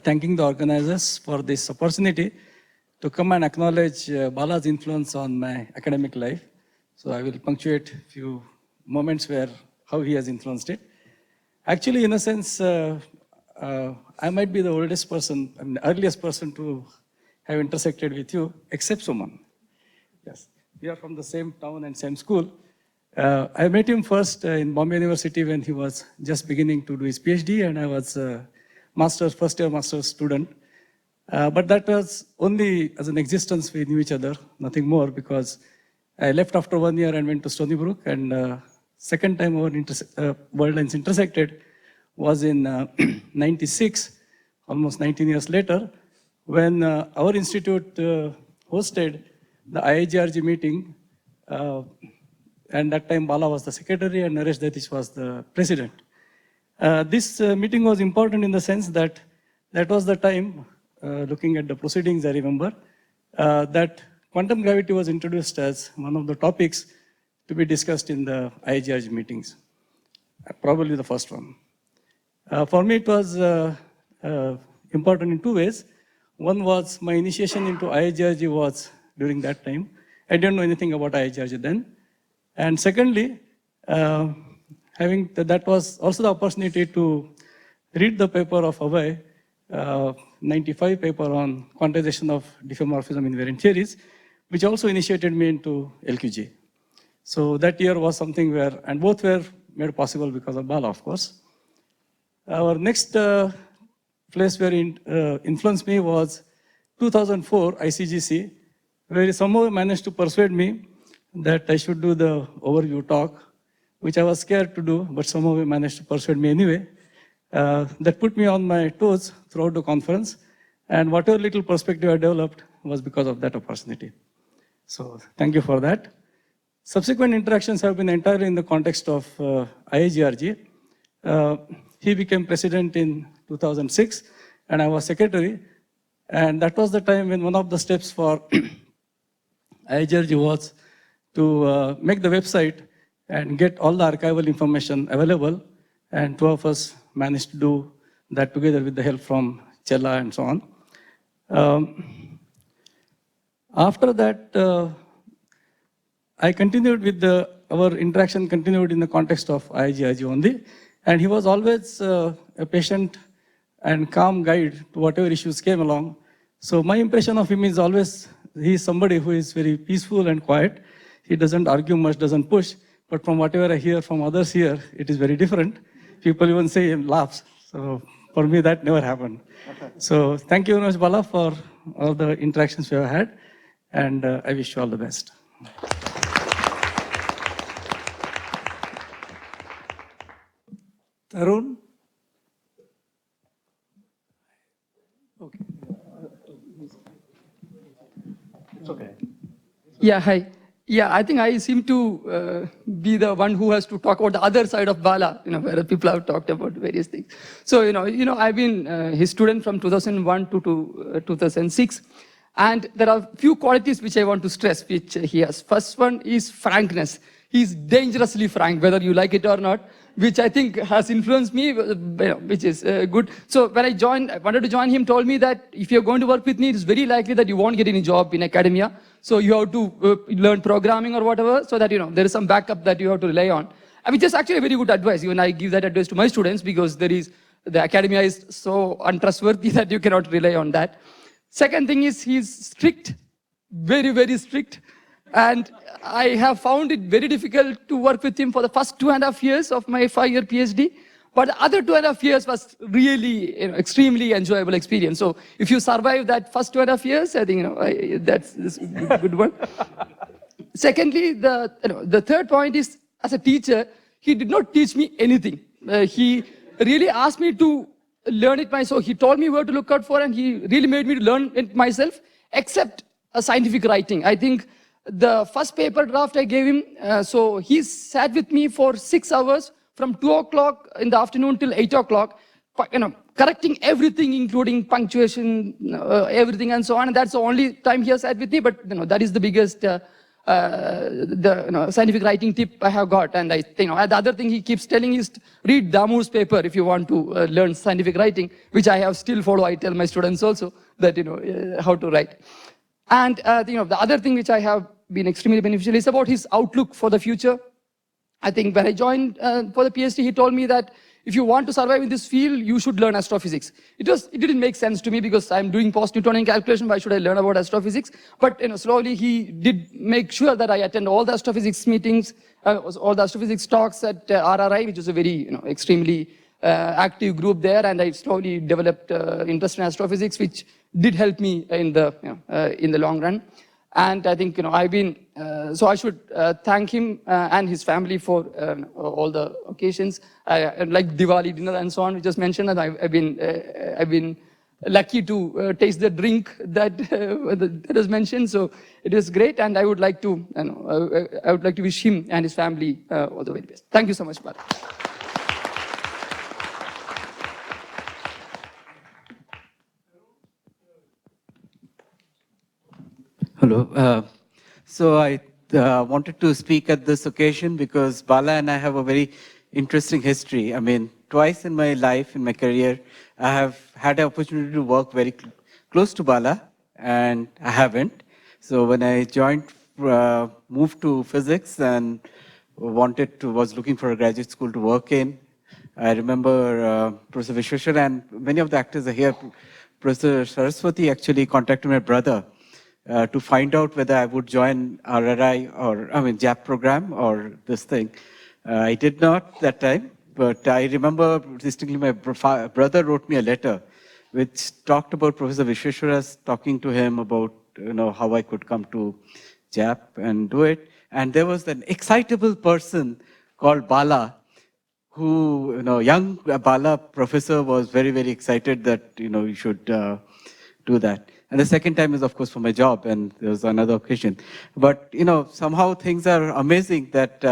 thanking the organizers for this opportunity to come and acknowledge Bala's influence on my academic life. So I will punctuate a few moments where how he has influenced it. Actually, in a sense, I might be the oldest person, the earliest person to have intersected with you, except Suman. Yes, we are from the same town and same school. I met him first in Bombay University when he was just beginning to do his PhD, and I was a first year master's student. But that was only as an existence we knew each other, nothing more, because I left after 1 year and went to Stony Brook, and second time our world lines intersected was in 96, almost 19 years later, when our institute hosted the IIGRG meeting. And that time Bala was the secretary and Naresh Detish was the president. This meeting was important in the sense that that was the time, looking at the proceedings I remember, that quantum gravity was introduced as one of the topics to be discussed in the IIGRG meetings, probably the first one. For me it was important in two ways. One was my initiation into IIGRG was during that time. I didn't know anything about IIGRG then. And secondly, that was also the opportunity to read the paper of Abhay, 95 paper on quantization of diffeomorphism invariant theories, which also initiated me into LQG. So that year was something where, and both were made possible because of Bala, of course. Our next place where he influenced me was 2004 ICGC, where he somehow managed to persuade me that I should do the overview talk, which I was scared to do, but somehow he managed to persuade me anyway. That put me on my toes throughout the conference, and whatever little perspective I developed was because of that opportunity. So thank you for that. Subsequent interactions have been entirely in the context of IIGRG. He became president in 2006, and I was secretary. And that was the time when one of the steps for IIGRG was to make the website and get all the archival information available. And two of us managed to do that together with the help from Chella and so on. After that, I continued with our interaction continued in the context of IIGRG only. And he was always a patient and calm guide to whatever issues came along. So my impression of him is always, he is somebody who is very peaceful and quiet. He doesn't argue much, doesn't push. But from whatever I hear from others here, it is very different. People even say he laughs. So for me, that never happened. So thank you very much, Bala, for all the interactions we have had. And I wish you all the best. Tarun? Okay. It's okay. Yeah, hi. Yeah, I think I seem to be the one who has to talk about the other side of Bala, where people have talked about various things. So, I've been his student from 2001 to 2006. And there are few qualities which I want to stress, which he has. First one is frankness. He's dangerously frank, whether you like it or not, which I think has influenced me, which is good. So when I wanted to join him, told me that if you're going to work with me, it's very likely that you won't get any job in academia. So you have to learn programming or whatever, so that, there is some backup that you have to rely on. Which is actually a very good advice. Even I give that advice to my students, because the academia is so untrustworthy that you cannot rely on that. Second thing is he's strict, very, very strict. And I have found it very difficult to work with him for the first 2.5 years of my 5-year PhD. But the other 2.5 years was really extremely enjoyable experience. So if you survive that first 2.5 years, I think that's a good one. Secondly, the third point is, as a teacher, he did not teach me anything. He really asked me to learn it myself. He told me where to look out for, and he really made me to learn it myself, except scientific writing. I think the first paper draft I gave him, so he sat with me for 6 hours from 2 o'clock in the afternoon till 8 o'clock, correcting everything, including punctuation, everything and so on. And that's the only time he has sat with me, but that is the biggest scientific writing tip I have got. And I think the other thing he keeps telling is read Damu's paper if you want to learn scientific writing, which I have still follow. I tell my students also that how to write. And the other thing which I have been extremely beneficial is about his outlook for the future. I think when I joined for the PhD, he told me that if you want to survive in this field, you should learn astrophysics. It didn't make sense to me, because I'm doing post-Newtonian calculation. Why should I learn about astrophysics? But slowly he did make sure that I attend all the astrophysics meetings, all the astrophysics talks at RRI, which is a very extremely active group there. And I slowly developed interest in astrophysics, which did help me in the long run. And I think, I've been, so I should thank him and his family for all the occasions, like Diwali dinner and so on, which was mentioned. And I've been lucky to taste the drink that was mentioned. So it was great. And I would like to, I would like to wish him and his family all the very best. Thank you so much, Bala. Hello. So I wanted to speak at this occasion because Bala and I have a very interesting history. I mean, twice in my life, in my career, I have had the opportunity to work very close to Bala, and I haven't. So when I joined, moved to physics and was looking for a graduate school to work in, I remember Professor Vishveshwara and many of the actors are here. Professor Saraswathi actually contacted my brother to find out whether I would join RRI or, JAP program or this thing. I did not that time, but I remember distinctly my brother wrote me a letter which talked about Professor Vishveshwara, talking to him about how I could come to JAP and do it. And there was an excitable person called Bala, who, young Bala professor was very, very excited that, you should do that. And the second time is, of course, for my job, and there was another occasion. But, somehow things are amazing that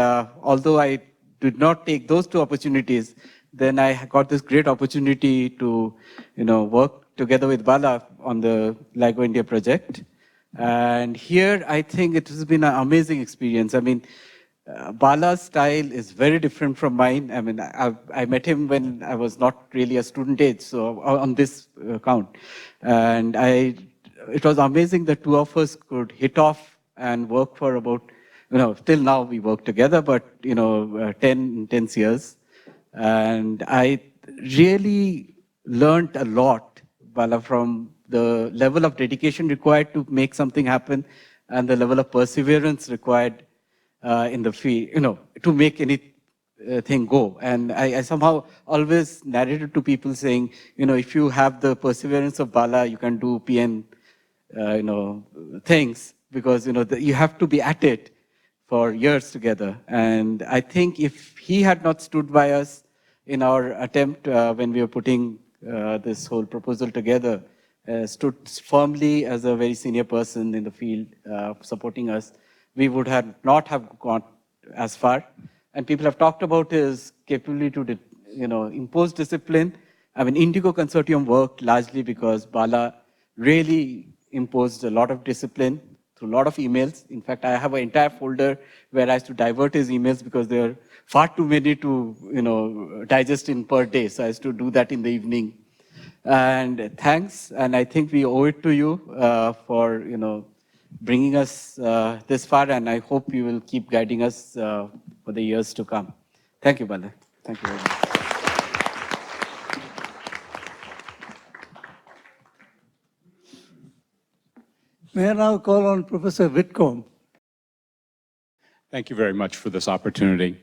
although I did not take those two opportunities, then I got this great opportunity to, work together with Bala on the LIGO India project. And here, I think it has been an amazing experience. I mean, Bala's style is very different from mine. I mean, I met him when I was not really a student age, so on this count. And it was amazing that two of us could hit off and work for about, till now we work together, but, 10 years. And I really learned a lot, Bala, from the level of dedication required to make something happen and the level of perseverance required in the field, to make anything go. And I somehow always narrated to people saying, if you have the perseverance of Bala, you can do PN, things, because, you have to be at it for years together. And I think if he had not stood by us in our attempt when we were putting this whole proposal together, stood firmly as a very senior person in the field, supporting us, we would have not have gone as far. And people have talked about his capability to, impose discipline. I mean, Indigo Consortium worked largely because Bala really imposed a lot of discipline through a lot of emails. In fact, I have an entire folder where I used to divert his emails because there are far too many to, digest in per day. So I used to do that in the evening. And thanks, and I think we owe it to you for, bringing us this far, and I hope you will keep guiding us for the years to come. Thank you, Bala. Thank you very much. May I now call on Professor Whitcomb? Thank you very much for this opportunity.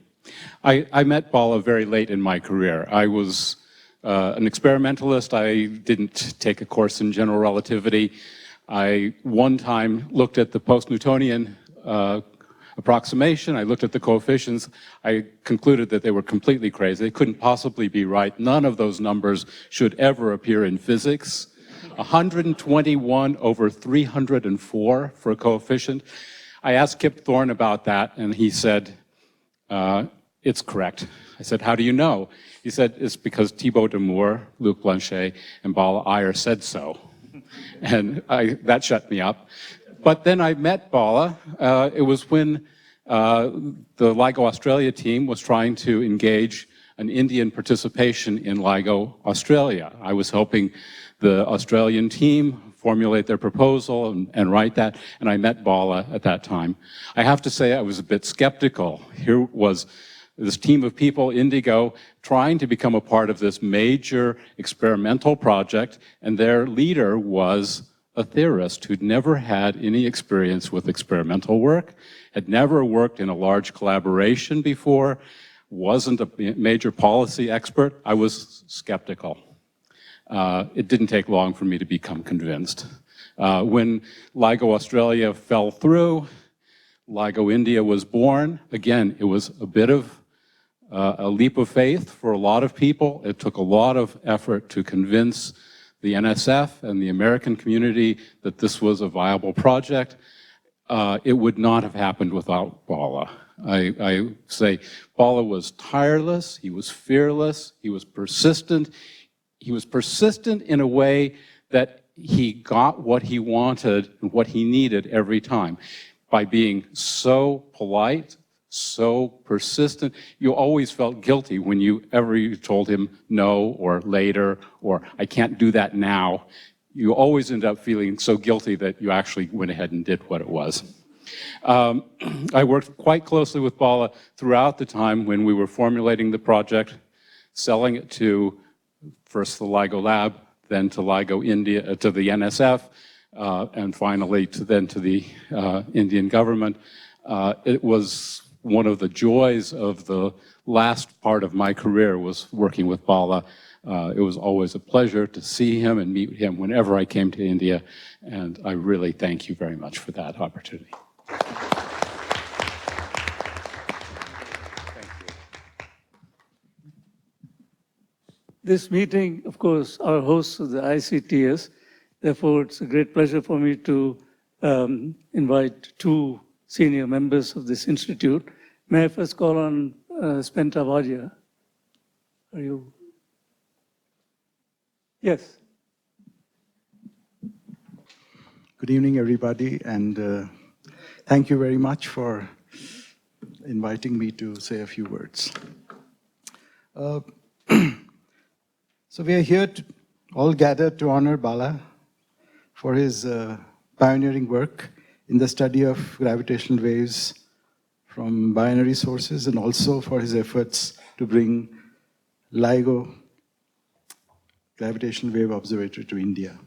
I met Bala very late in my career. I was an experimentalist. I didn't take a course in general relativity. I one time looked at the post-Newtonian approximation. I looked at the coefficients. I concluded that they were completely crazy. They couldn't possibly be right. None of those numbers should ever appear in physics. 121 over 304 for a coefficient. I asked Kip Thornie about that, and he said, it's correct. I said, how do you know? He said, it's because Thibaut Damour, Luc Blanchet, and Bala Iyer said so. And that shut me up. But then I met Bala. It was when the LIGO Australia team was trying to engage an Indian participation in LIGO Australia. I was helping the Australian team formulate their proposal and write that, and I met Bala at that time. I have to say I was a bit skeptical. Here was this team of people, Indigo, trying to become a part of this major experimental project, and their leader was a theorist who'd never had any experience with experimental work, had never worked in a large collaboration before, wasn't a major policy expert. I was skeptical. It didn't take long for me to become convinced. When LIGO Australia fell through, LIGO India was born. Again, it was a bit of a leap of faith for a lot of people. It took a lot of effort to convince the NSF and the American community that this was a viable project. It would not have happened without Bala. I say Bala was tireless, he was fearless, he was persistent. He was persistent in a way that he got what he wanted and what he needed every time. By being so polite, so persistent, you always felt guilty when you told him no or later or I can't do that now. You always end up feeling so guilty that you actually went ahead and did what it was. I worked quite closely with Bala throughout the time when we were formulating the project, selling it to first the LIGO Lab, then to LIGO India, to the NSF, and finally to the Indian government. It was one of the joys of the last part of my career was working with Bala. It was always a pleasure to see him and meet him whenever I came to India, and I really thank you very much for that opportunity. This meeting, of course, our hosts of the ICTS. Therefore, it's a great pleasure for me to invite two senior members of this institute. May I first call on Spenta Wadia? Are you? Yes. Good evening, everybody, and thank you very much for inviting me to say a few words. So we are here all gathered to honor Bala for his pioneering work in the study of gravitational waves from binary sources and also for his efforts to bring LIGO Gravitational Wave Observatory to India.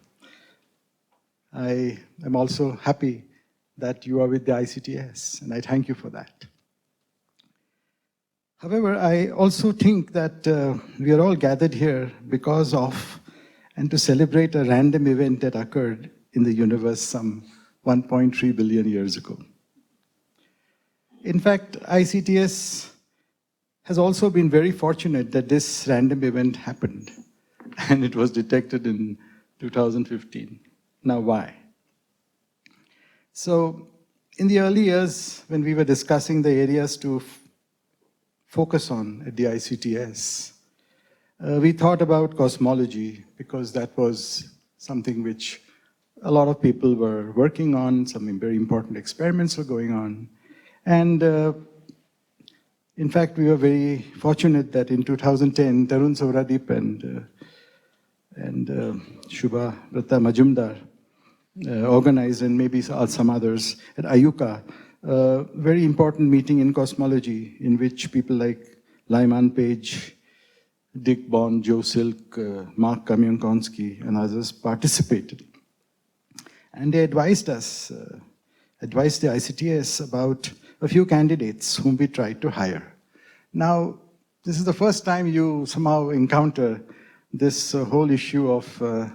I am also happy that you are with the ICTS, and I thank you for that. However, I also think that we are all gathered here because of and to celebrate a random event that occurred in the universe some 1.3 billion years ago. In fact, ICTS has also been very fortunate that this random event happened, and it was detected in 2015. Now, why? So, in the early years, when we were discussing the areas to focus on at the ICTS, we thought about cosmology because that was something which a lot of people were working on, some very important experiments were going on. And in fact, we were very fortunate that in 2010, Tarun Souradeep and Shubha Ratta Majumdar organized, and maybe some others at IUCAA, a very important meeting in cosmology in which people like Lyman Page, Dick Bond, Joe Silk, Mark Kamyankonsky, and others participated. And they advised us, advised the ICTS about a few candidates whom we tried to hire. Now, this is the first time you somehow encounter this whole issue of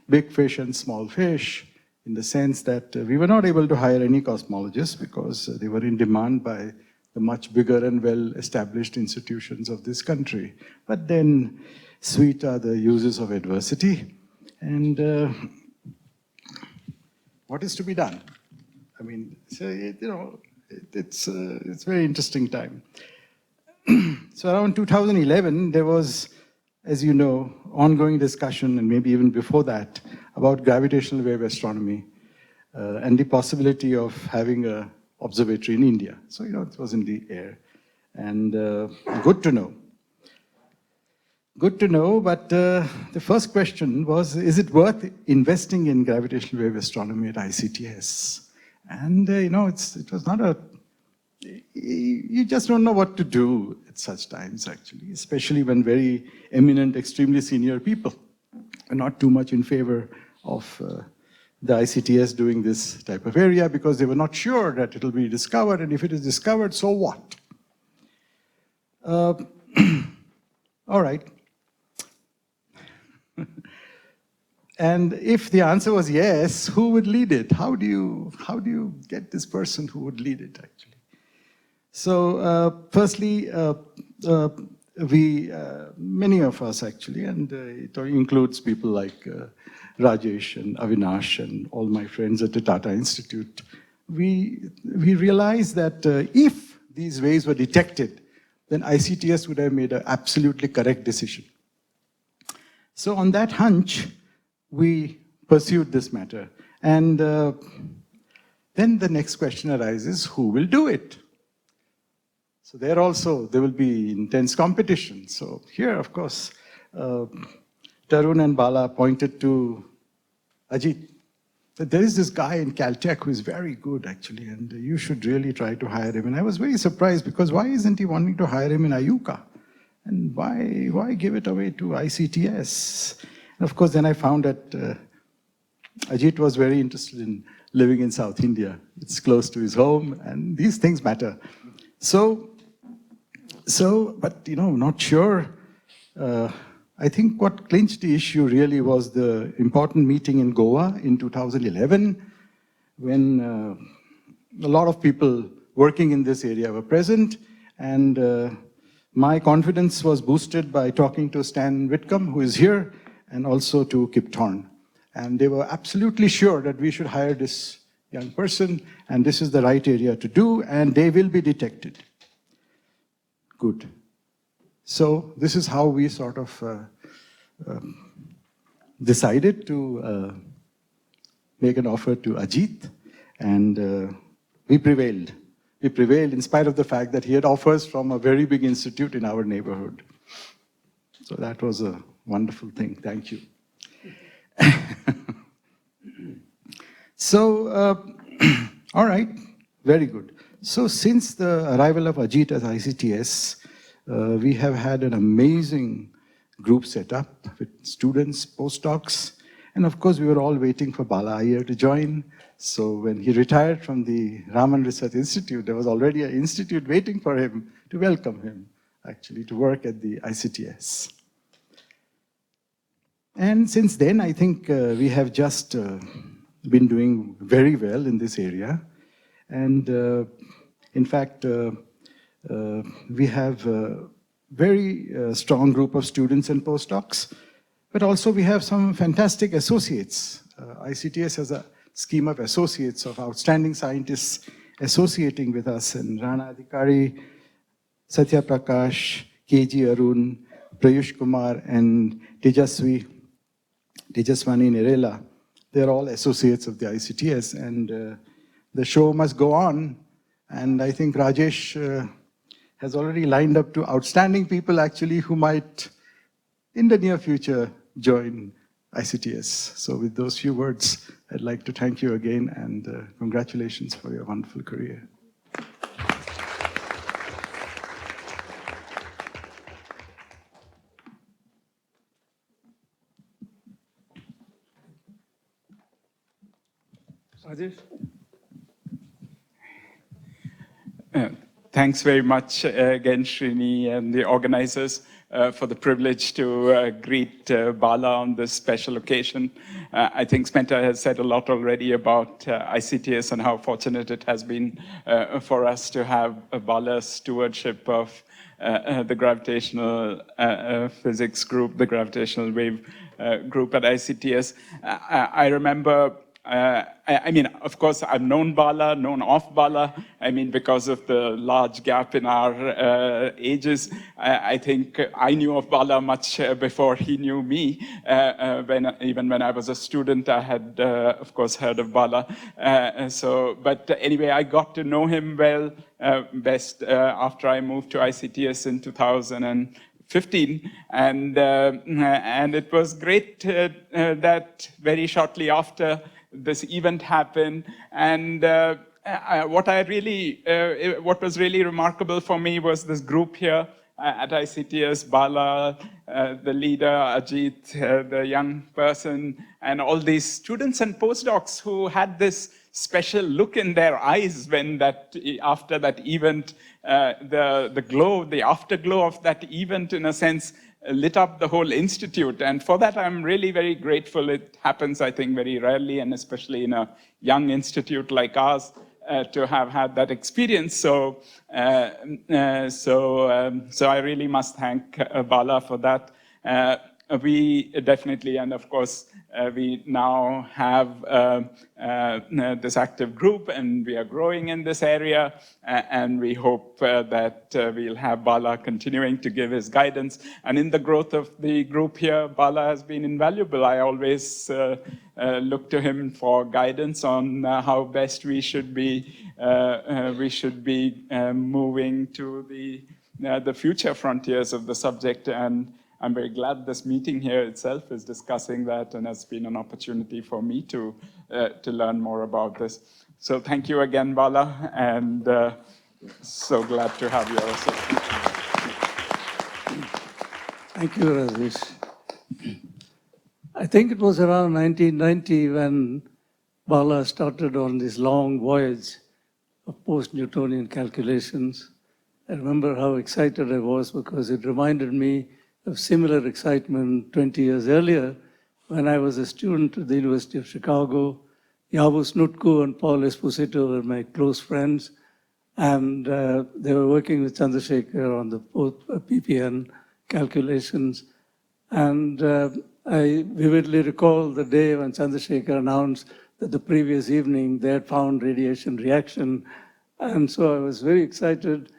big fish and small fish, in the sense that we were not able to hire any cosmologists because they were in demand by the much bigger and well-established institutions of this country. But then, sweet are the uses of adversity, and what is to be done? I mean, so, it's a very interesting time. So around 2011, there was, as you know, ongoing discussion, and maybe even before that, about gravitational wave astronomy and the possibility of having an observatory in India. So, it was in the air. And good to know. Good to know, but the first question was, is it worth investing in gravitational wave astronomy at ICTS? And, it was not a, you just don't know what to do at such times, actually, especially when very eminent, extremely senior people are not too much in favor of the ICTS doing this type of area because they were not sure that it will be discovered, and if it is discovered, so what? All right. And if the answer was yes, who would lead it? How do you get this person who would lead it, actually? So firstly, many of us actually, and it includes people like Rajesh and Avinash and all my friends at the Tata Institute, we realized that if these waves were detected, then ICTS would have made an absolutely correct decision. So on that hunch, we pursued this matter. And then the next question arises, who will do it? So there will be intense competition. So here, of course, Tarun and Bala pointed to Ajith. But there is this guy in Caltech who is very good, actually, and you should really try to hire him. And I was very surprised because why isn't he wanting to hire him in IUCAA? And why give it away to ICTS? And of course, then I found that Ajith was very interested in living in South India. It's close to his home, and these things matter. But not sure. I think what clinched the issue really was the important meeting in Goa in 2011, when a lot of people working in this area were present, and my confidence was boosted by talking to Stan Whitcomb, who is here, and also to Kip Thornie. And they were absolutely sure that we should hire this young person, and this is the right area to do, and they will be detected. Good. So this is how we sort of decided to make an offer to Ajith, and we prevailed. We prevailed in spite of the fact that he had offers from a very big institute in our neighborhood. So that was a wonderful thing. Thank you. So, all right, very good. So since the arrival of Ajith at ICTS, we have had an amazing group set up with students, postdocs, and of course we were all waiting for Bala Iyer to join. So when he retired from the Raman Research Institute, there was already an institute waiting for him to welcome him, actually, to work at the ICTS. And since then, I think we have just been doing very well in this area. And in fact, we have a very strong group of students and postdocs, but also we have some fantastic associates. ICTS has a scheme of associates, of outstanding scientists, associating with us, and Rana Adhikari, Sathyaprakash, K.G.Arun, Prayush Kumar, and Tejaswani Nerela. They're all associates of the ICTS, and the show must go on. And I think Rajesh has already lined up two outstanding people actually who might, in the near future, join ICTS. So with those few words, I'd like to thank you again and congratulations for your wonderful career. Ajith? Thanks very much again, Srini, and the organizers for the privilege to greet Bala on this special occasion. I think Spenta has said a lot already about ICTS and how fortunate it has been for us to have Bala's stewardship of the gravitational physics group, the gravitational wave group at ICTS. I remember I mean, of course, I've known Bala, known of Bala. I mean, because of the large gap in our ages, I think I knew of Bala much before he knew me. Even when I was a student, I had, of course, heard of Bala. But anyway, I got to know him well, best after I moved to ICTS in 2015, and it was great that very shortly after this event happened, and what was really remarkable for me was this group here at ICTS, Bala, the leader, Ajith, the young person, and all these students and postdocs who had this special look in their eyes when after that event, the glow, the afterglow of that event, in a sense, lit up the whole institute. And for that, I'm really very grateful. It happens, I think, very rarely, and especially in a young institute like ours, to have had that experience. So I really must thank Bala for that. We definitely, and of course, we now have this active group, and we are growing in this area, and we hope that we'll have Bala continuing to give his guidance. And in the growth of the group here, Bala has been invaluable. I always look to him for guidance on how best we should be moving to the future frontiers of the subject. And I'm very glad this meeting here itself is discussing that, and has been an opportunity for me to learn more about this. So thank you again, Bala, and so glad to have you also. Thank you, Rajesh. I think it was around 1990 when Bala started on this long voyage of post-Newtonian calculations. I remember how excited I was because it reminded me of similar excitement 20 years earlier when I was a student at the University of Chicago. Yavuz Nutku and Paul Esposito were my close friends, and they were working with Chandrasekhar on the PPN calculations. And I vividly recall the day when Chandrasekhar announced that the previous evening they had found radiation reaction. And so I was very excited.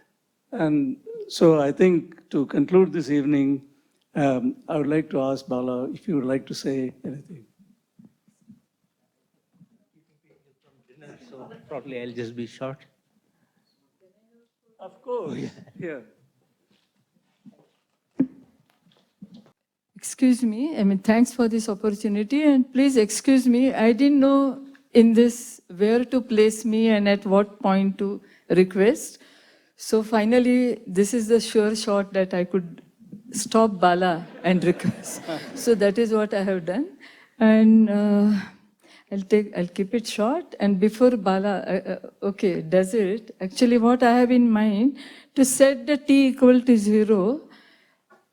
And so I think to conclude this evening, I would like to ask Bala if you would like to say anything. So probably I'll just be short. Of course. Yeah. Excuse me, I mean, thanks for this opportunity, and please excuse me, I didn't know in this where to place me and at what point to request. So finally, this is the sure shot that I could stop Bala and request. So that is what I have done. And I'll keep it short. And before Bala, okay, does it, actually what I have in mind, to set the t equal to 0,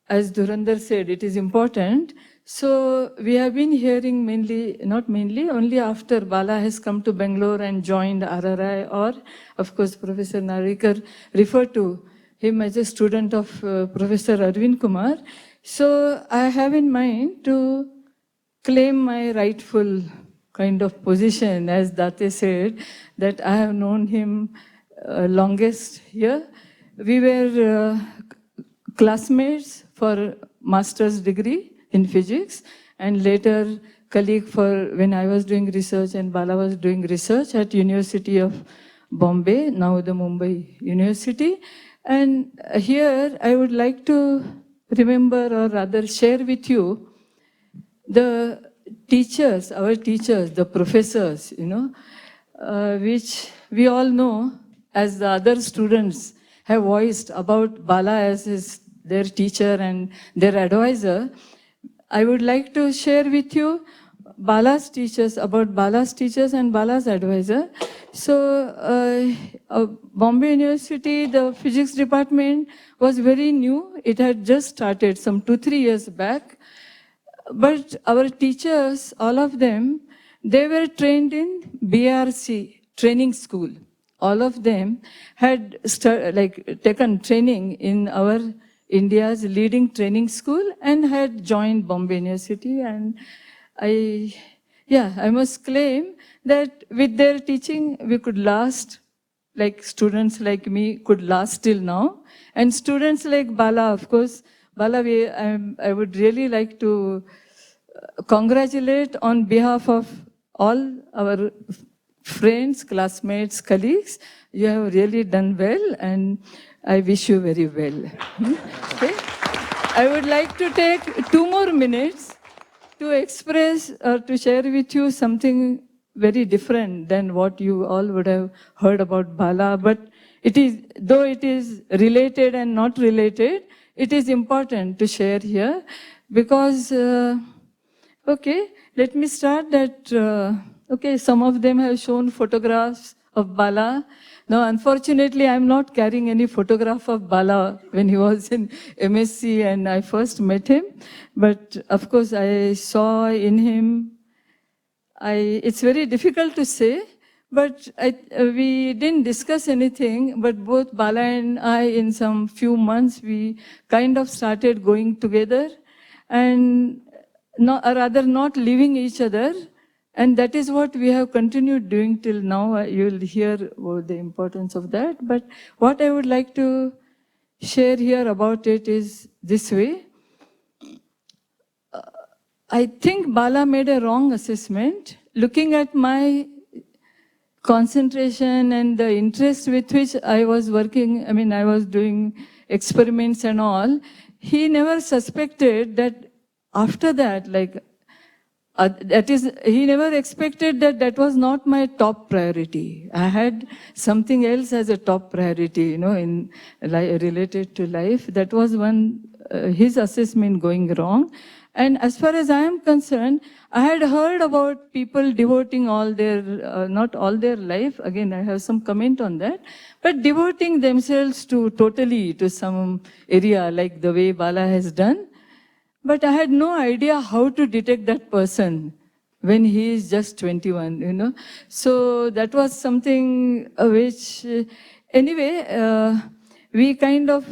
as Dhurandhar said, it is important. So we have been hearing only after Bala has come to Bangalore and joined RRI, or of course Professor Narlikar referred to him as a student of Professor Arvind Kumar. So I have in mind to claim my rightful kind of position, as Date said, that I have known him longest here. We were classmates for master's degree in physics, and later colleague for when I was doing research and Bala was doing research at University of Bombay, now the Mumbai University. And here I would like to remember, or rather share with you, the teachers, our teachers, the professors, which we all know, as the other students have voiced about Bala as their teacher and their advisor. I would like to share with you Bala's teachers, about Bala's teachers and Bala's advisor. So, Bombay University, the physics department was very new. It had just started some 2-3 years back. But our teachers, all of them, they were trained in BRC, training school. All of them had taken training in our India's leading training school and had joined Bombay University. And I must claim that with their teaching, we could last, like students like me could last till now. And students like Bala, of course, Bala, I would really like to congratulate on behalf of all our friends, classmates, colleagues. You have really done well, and I wish you very well. Okay? I would like to take 2 more minutes to express or to share with you something very different than what you all would have heard about Bala. But it is, though it is related and not related, it is important to share here because, okay, let me start that, okay, some of them have shown photographs of Bala. Now, unfortunately, I'm not carrying any photograph of Bala when he was in MSc and I first met him. But of course, I saw in him, it's very difficult to say, but we didn't discuss anything, but both Bala and I, in some few months, we kind of started going together and not leaving each other. And that is what we have continued doing till now. You'll hear about the importance of that. But what I would like to share here about it is this way. I think Bala made a wrong assessment. Looking at my concentration and the interest with which I was working, I was doing experiments and all, he never suspected that after that, he never expected that was not my top priority. I had something else as a top priority, related to life. That was his assessment going wrong. And as far as I am concerned, I had heard about people devoting all their, not all their life, again, I have some comment on that, but devoting themselves totally to some area like the way Bala has done. But I had no idea how to detect that person when he is just 21, So that was something which, anyway, we kind of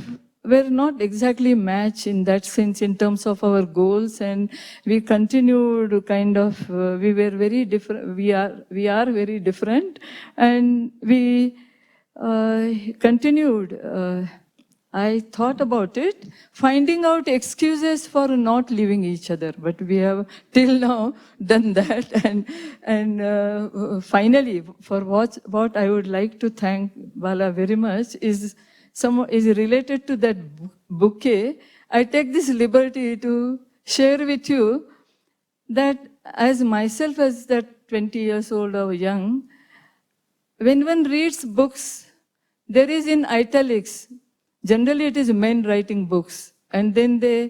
were not exactly matched in that sense in terms of our goals, and we continued kind of, we were very different, we are very different, and we continued. I thought about it, finding out excuses for not leaving each other, but we have till now done that. And finally, for what I would like to thank Bala very much is related to that bouquet. I take this liberty to share with you that as myself as that 20 years old or young, when one reads books, there is in italics. Generally, it is men writing books, and then they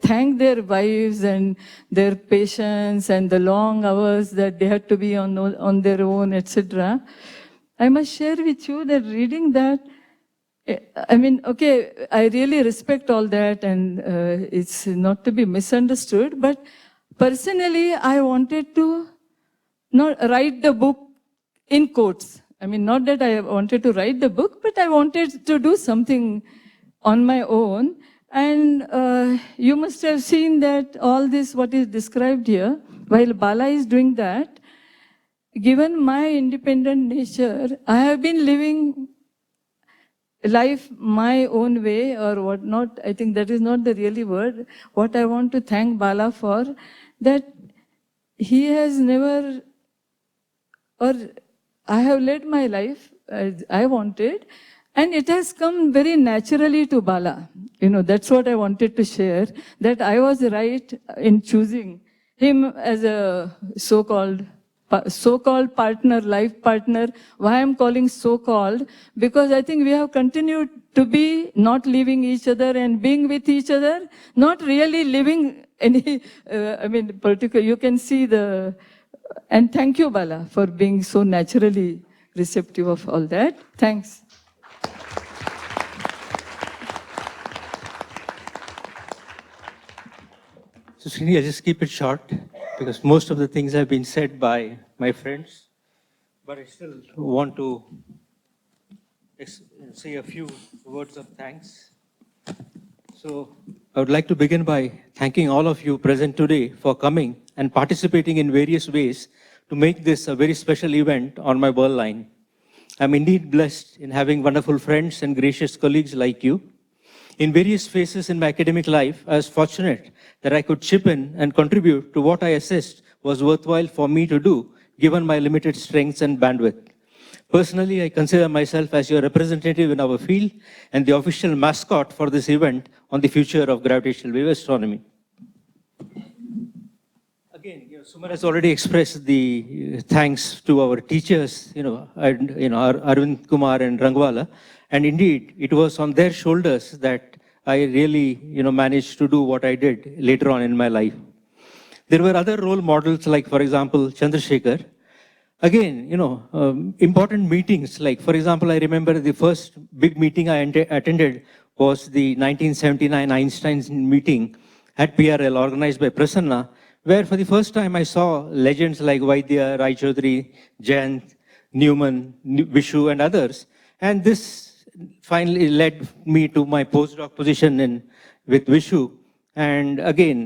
thank their wives and their patience and the long hours that they had to be on their own, etc. I must share with you that reading that, okay, I really respect all that, and it's not to be misunderstood, but personally, I wanted to not write the book in quotes. Not that I wanted to write the book, but I wanted to do something on my own. And you must have seen that all this, what is described here, while Bala is doing that, given my independent nature, I have been living life my own way or whatnot. I think that is not the really word. What I want to thank Bala for, that he has never, or I have led my life as I wanted, and it has come very naturally to Bala. You know, that's what I wanted to share, that I was right in choosing him as a so-called partner, life partner. Why I'm calling so-called? Because I think we have continued to be not leaving each other and being with each other, not really living any, particular, you can see the, and thank you, Bala, for being so naturally receptive of all that. Thanks. So Srini, I'll just keep it short because most of the things have been said by my friends, but I still want to say a few words of thanks. So I would like to begin by thanking all of you present today for coming and participating in various ways to make this a very special event on my birth line. I'm indeed blessed in having wonderful friends and gracious colleagues like you. In various phases in my academic life, I was fortunate that I could chip in and contribute to what I assessed was worthwhile for me to do, given my limited strengths and bandwidth. Personally, I consider myself as your representative in our field and the official mascot for this event on the future of gravitational wave astronomy. Again, Suman has already expressed the thanks to our teachers, Arvind Kumar and Rangwala. And indeed, it was on their shoulders that I really, managed to do what I did later on in my life. There were other role models, like, for example, Chandrasekhar. Again, important meetings, like, for example, I remember the first big meeting I attended was the 1979 Einstein meeting at PRL, organized by Prasanna, where for the first time I saw legends like Vaidya, Rai Chaudhary, Jayant, Newman, Vishu, and others. And this finally led me to my postdoc position with Vishu. And again,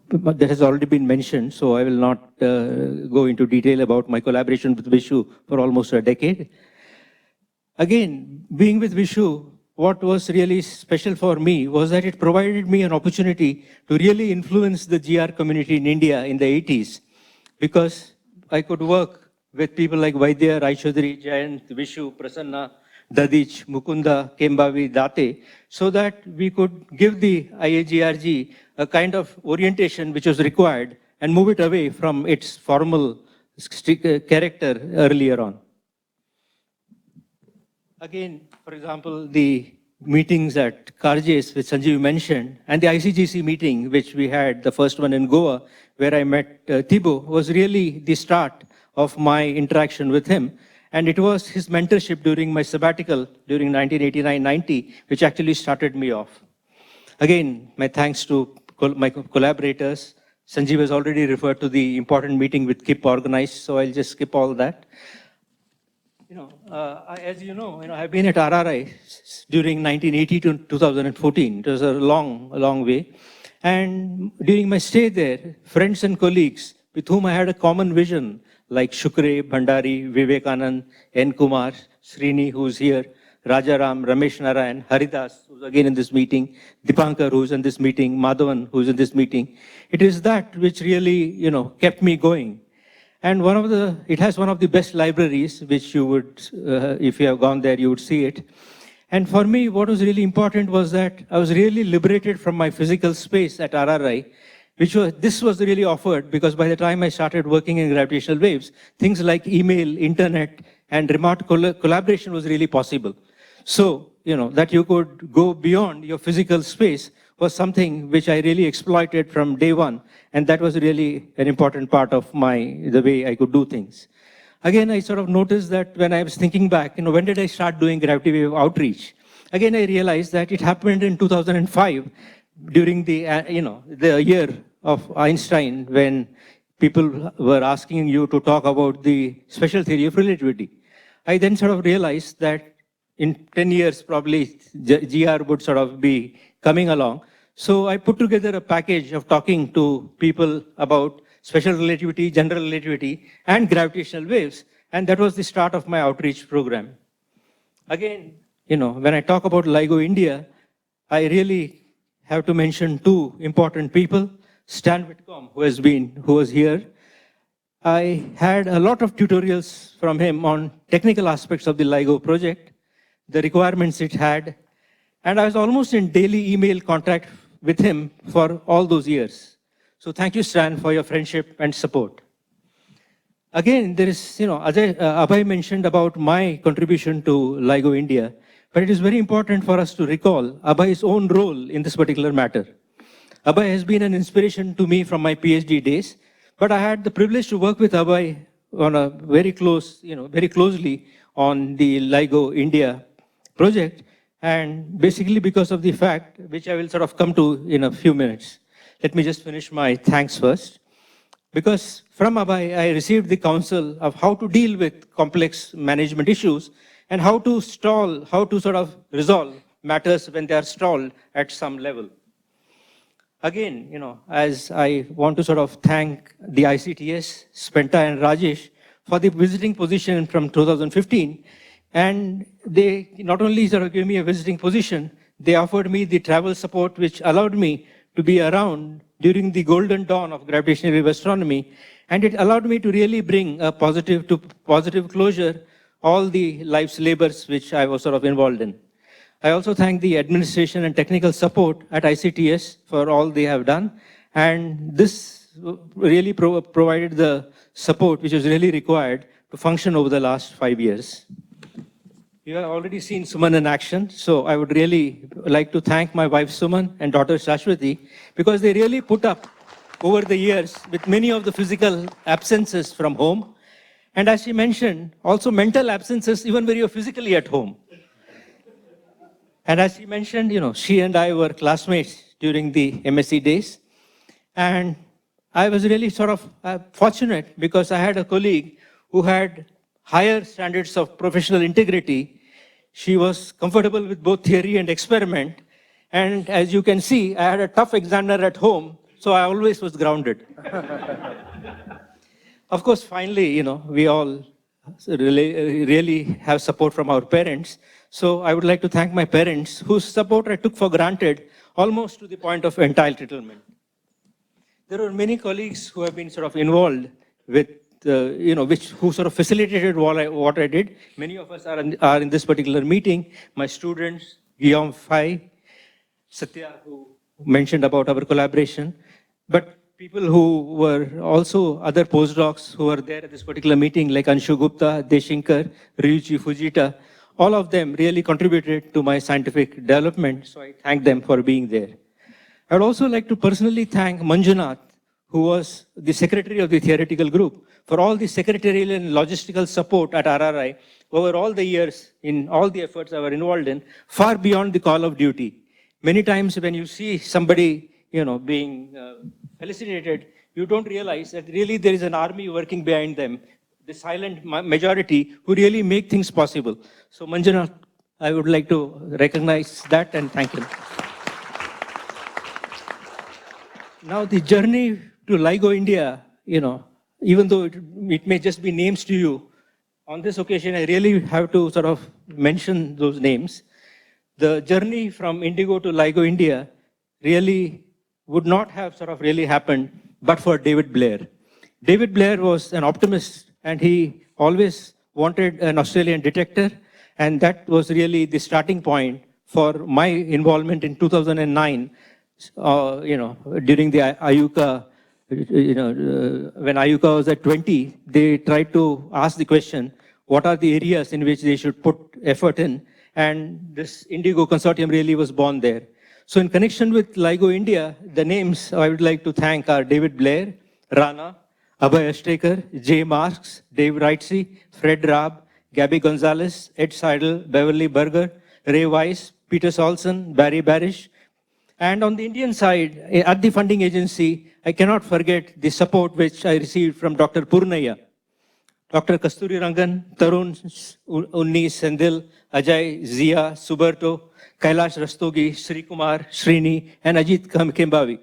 that has already been mentioned, so I will not go into detail about my collaboration with Vishu for almost a decade. Again, being with Vishu, what was really special for me was that it provided me an opportunity to really influence the GR community in India in the 80s, because I could work with people like Vaidya, Rai Chaudhary, Jayant, Vishu, Prasanna, Dadich, Mukunda, Kembavi, Date, so that we could give the IAGRG a kind of orientation which was required and move it away from its formal character earlier on. Again, for example, the meetings at Karjes, which Sanjeev mentioned, and the ICGC meeting, which we had, the first one in Goa, where I met Thibaut, was really the start of my interaction with him. And it was his mentorship during my sabbatical during 1989-90, which actually started me off. Again, my thanks to my collaborators. Sanjeev has already referred to the important meeting with Kip organized, so I'll just skip all that. As you know, I've been at RRI during 1980 to 2014. It was a long way. And during my stay there, friends and colleagues with whom I had a common vision, like Shukre, Bhandari, Vivekanand, N. Kumar, Srini, who's here, Rajaram, Ramesh Narayan, Haridas, who's again in this meeting, Dipankar, who's in this meeting, Madhavan, who's in this meeting. It is that which really, kept me going. And it has one of the best libraries, which you would, if you have gone there, you would see it. And for me, what was really important was that I was really liberated from my physical space at RRI, this was really offered because by the time I started working in gravitational waves, things like email, internet, and remote collaboration was really possible. So, that you could go beyond your physical space was something which I really exploited from day one. And that was really an important part of the way I could do things. Again, I sort of noticed that when I was thinking back, when did I start doing gravity wave outreach? Again, I realized that it happened in 2005 during the year of Einstein, when people were asking you to talk about the special theory of relativity. I then sort of realized that in 10 years, probably GR would sort of be coming along. So I put together a package of talking to people about special relativity, general relativity, and gravitational waves. And that was the start of my outreach program. Again, when I talk about LIGO India, I really have to mention two important people. Stan Whitcomb, who was here. I had a lot of tutorials from him on technical aspects of the LIGO project, the requirements it had, and I was almost in daily email contact with him for all those years. So thank you, Stan, for your friendship and support. Again, there is, Abhay mentioned about my contribution to LIGO India, but it is very important for us to recall Abhay's own role in this particular matter. Abhay has been an inspiration to me from my PhD days, but I had the privilege to work with Abhay on a very closely on the LIGO India project, and basically because of the fact, which I will sort of come to in a few minutes. Let me just finish my thanks first. Because from Abhay, I received the counsel of how to deal with complex management issues and how to sort of resolve matters when they are stalled at some level. Again, as I want to sort of thank the ICTS, Spenta and Rajesh for the visiting position from 2015. And they not only sort of gave me a visiting position, they offered me the travel support which allowed me to be around during the golden dawn of gravitational wave astronomy, and it allowed me to really bring a positive closure all the life's labors which I was sort of involved in. I also thank the administration and technical support at ICTS for all they have done, and this really provided the support which was really required to function over the last 5 years. You have already seen Suman in action, so I would really like to thank my wife Suman and daughter Shashwati, because they really put up over the years with many of the physical absences from home. And as she mentioned, also mental absences even when you're physically at home. And as she mentioned, she and I were classmates during the MSc days. And I was really sort of fortunate because I had a colleague who had higher standards of professional integrity. She was comfortable with both theory and experiment. And as you can see, I had a tough examiner at home, so I always was grounded. Of course, finally, we all really have support from our parents. So I would like to thank my parents, whose support I took for granted almost to the point of entitlement. There were many colleagues who have been sort of involved with who sort of facilitated what I did. Many of us are in this particular meeting. My students, Guillaume Fay, Satya, who mentioned about our collaboration, but people who were also other postdocs who were there at this particular meeting, like Anshu Gupta, Deshinkar, Ryuichi Fujita, all of them really contributed to my scientific development, so I thank them for being there. I would also like to personally thank Manjunath, who was the secretary of the theoretical group, for all the secretarial and logistical support at RRI over all the years in all the efforts I were involved in, far beyond the call of duty. Many times when you see somebody, being felicitated, you don't realize that really there is an army working behind them, the silent majority who really make things possible. So Manjunath, I would like to recognize that and thank him. Now the journey to LIGO India, even though it may just be names to you, on this occasion I really have to sort of mention those names. The journey from Indigo to LIGO India really would not have sort of really happened but for David Blair. David Blair was an optimist and he always wanted an Australian detector, and that was really the starting point for my involvement in 2009, during the IUCAA. When IUCAA was at 20, they tried to ask the question, what are the areas in which they should put effort in? And this Indigo consortium really was born there. So in connection with LIGO India, the names I would like to thank are David Blair, Rana, Abhay Ashtekar, Jay Marks, Dave Wrightsey, Fred Raab, Gabby Gonzalez, Ed Seidel, Beverly Berger, Ray Weiss, Peter Solson, Barry Barish. And on the Indian side, at the funding agency, I cannot forget the support which I received from Dr. Purnaya, Dr. Kasturi Rangan, Tarun, Unni, Sendil, Ajay, Zia, Suberto, Kailash Rastogi, Sri Kumar, Srini, and Ajith Kembavi.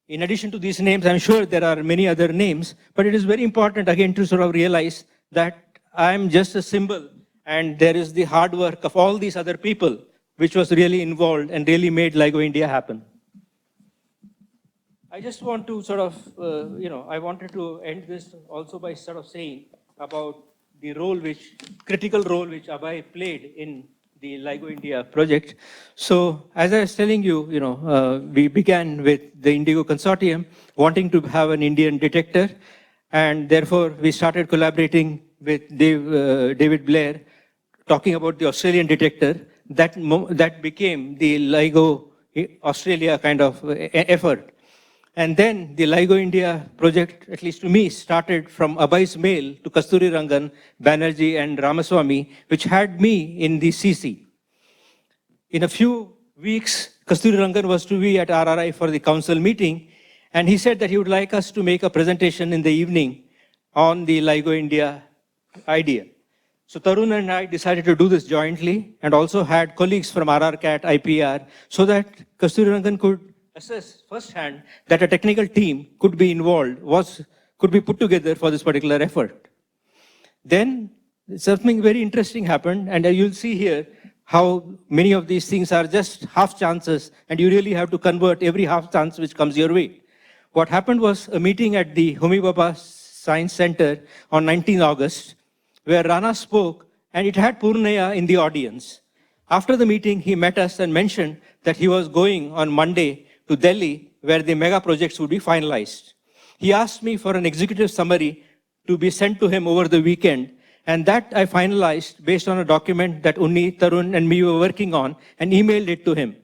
in addition to these names, I'm sure there are many other names, but it is very important again to sort of realize that I'm just a symbol and there is the hard work of all these other people which was really involved and really made LIGO India happen. I just want to sort of, I wanted to end this also by sort of saying about the role critical role which Abhay played in the LIGO India project. So as I was telling you, we began with the Indigo Consortium wanting to have an Indian detector, and therefore we started collaborating with David Blair, talking about the Australian detector. That became the LIGO Australia kind of effort. And then the LIGO India project, at least to me, started from Abhay's mail to Kasturi Rangan, Banerjee and Ramaswamy, which had me in the CC. In a few weeks, Kasturi Rangan was to be at RRI for the council meeting, and he said that he would like us to make a presentation in the evening on the LIGO India idea. So Tarun and I decided to do this jointly, and also had colleagues from RRCAT, IPR, so that Kasturi Rangan could assess firsthand that a technical team could be involved, could be put together for this particular effort. Then something very interesting happened, and you'll see here how many of these things are just half chances, and you really have to convert every half chance which comes your way. What happened was a meeting at the Homi Bhabha Science Center on 19 August, where Rana spoke, and it had Purnaya in the audience. After the meeting, he met us and mentioned that he was going on Monday to Delhi, where the mega projects would be finalized. He asked me for an executive summary to be sent to him over the weekend, and that I finalized based on a document that Unni, Tarun, and me were working on, and emailed it to him.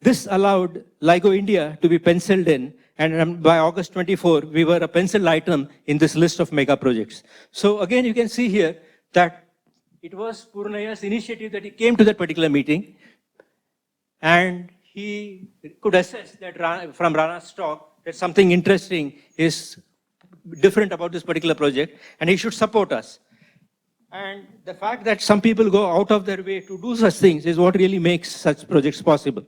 This allowed LIGO India to be penciled in, and by August 24, we were a pencil item in this list of mega projects. So again, you can see here that it was Purnaya's initiative that he came to that particular meeting, and he could assess that from Rana's talk that something interesting is different about this particular project, and he should support us. And the fact that some people go out of their way to do such things is what really makes such projects possible.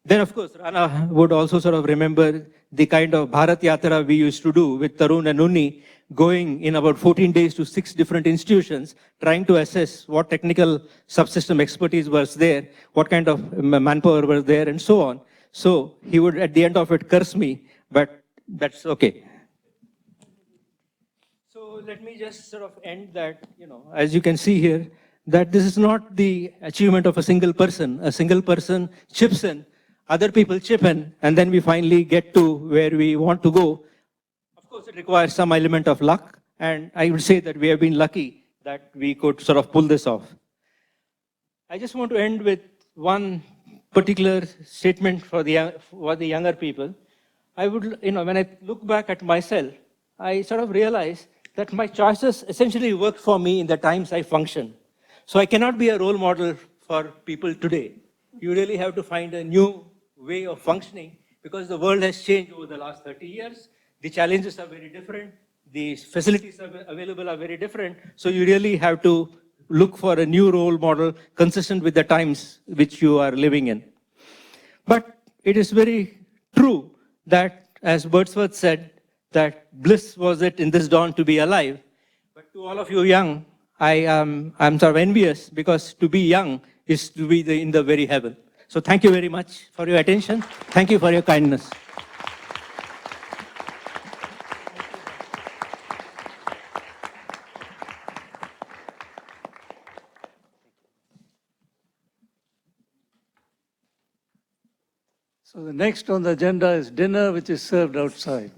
Then, of course, Rana would also sort of remember the kind of Bharat Yatra we used to do with Tarun and Unni, going in about 14 days to 6 different institutions, trying to assess what technical subsystem expertise was there, what kind of manpower was there, and so on. So he would, at the end of it, curse me, but that's okay. So let me just sort of end that, as you can see here, that this is not the achievement of a single person. A single person chips in, other people chip in, and then we finally get to where we want to go. Of course, it requires some element of luck, and I would say that we have been lucky that we could sort of pull this off. I just want to end with one particular statement for the younger people. I would, when I look back at myself, I sort of realize that my choices essentially worked for me in the times I function. So I cannot be a role model for people today. You really have to find a new way of functioning, because the world has changed over the last 30 years. The challenges are very different. The facilities available are very different. So you really have to look for a new role model consistent with the times which you are living in. But it is very true that, as Wordsworth said, that bliss was it in this dawn to be alive. But to all of you young, I'm sort of envious, because to be young is to be in the very heaven. So thank you very much for your attention. Thank you for your kindness. So the next on the agenda is dinner, which is served outside.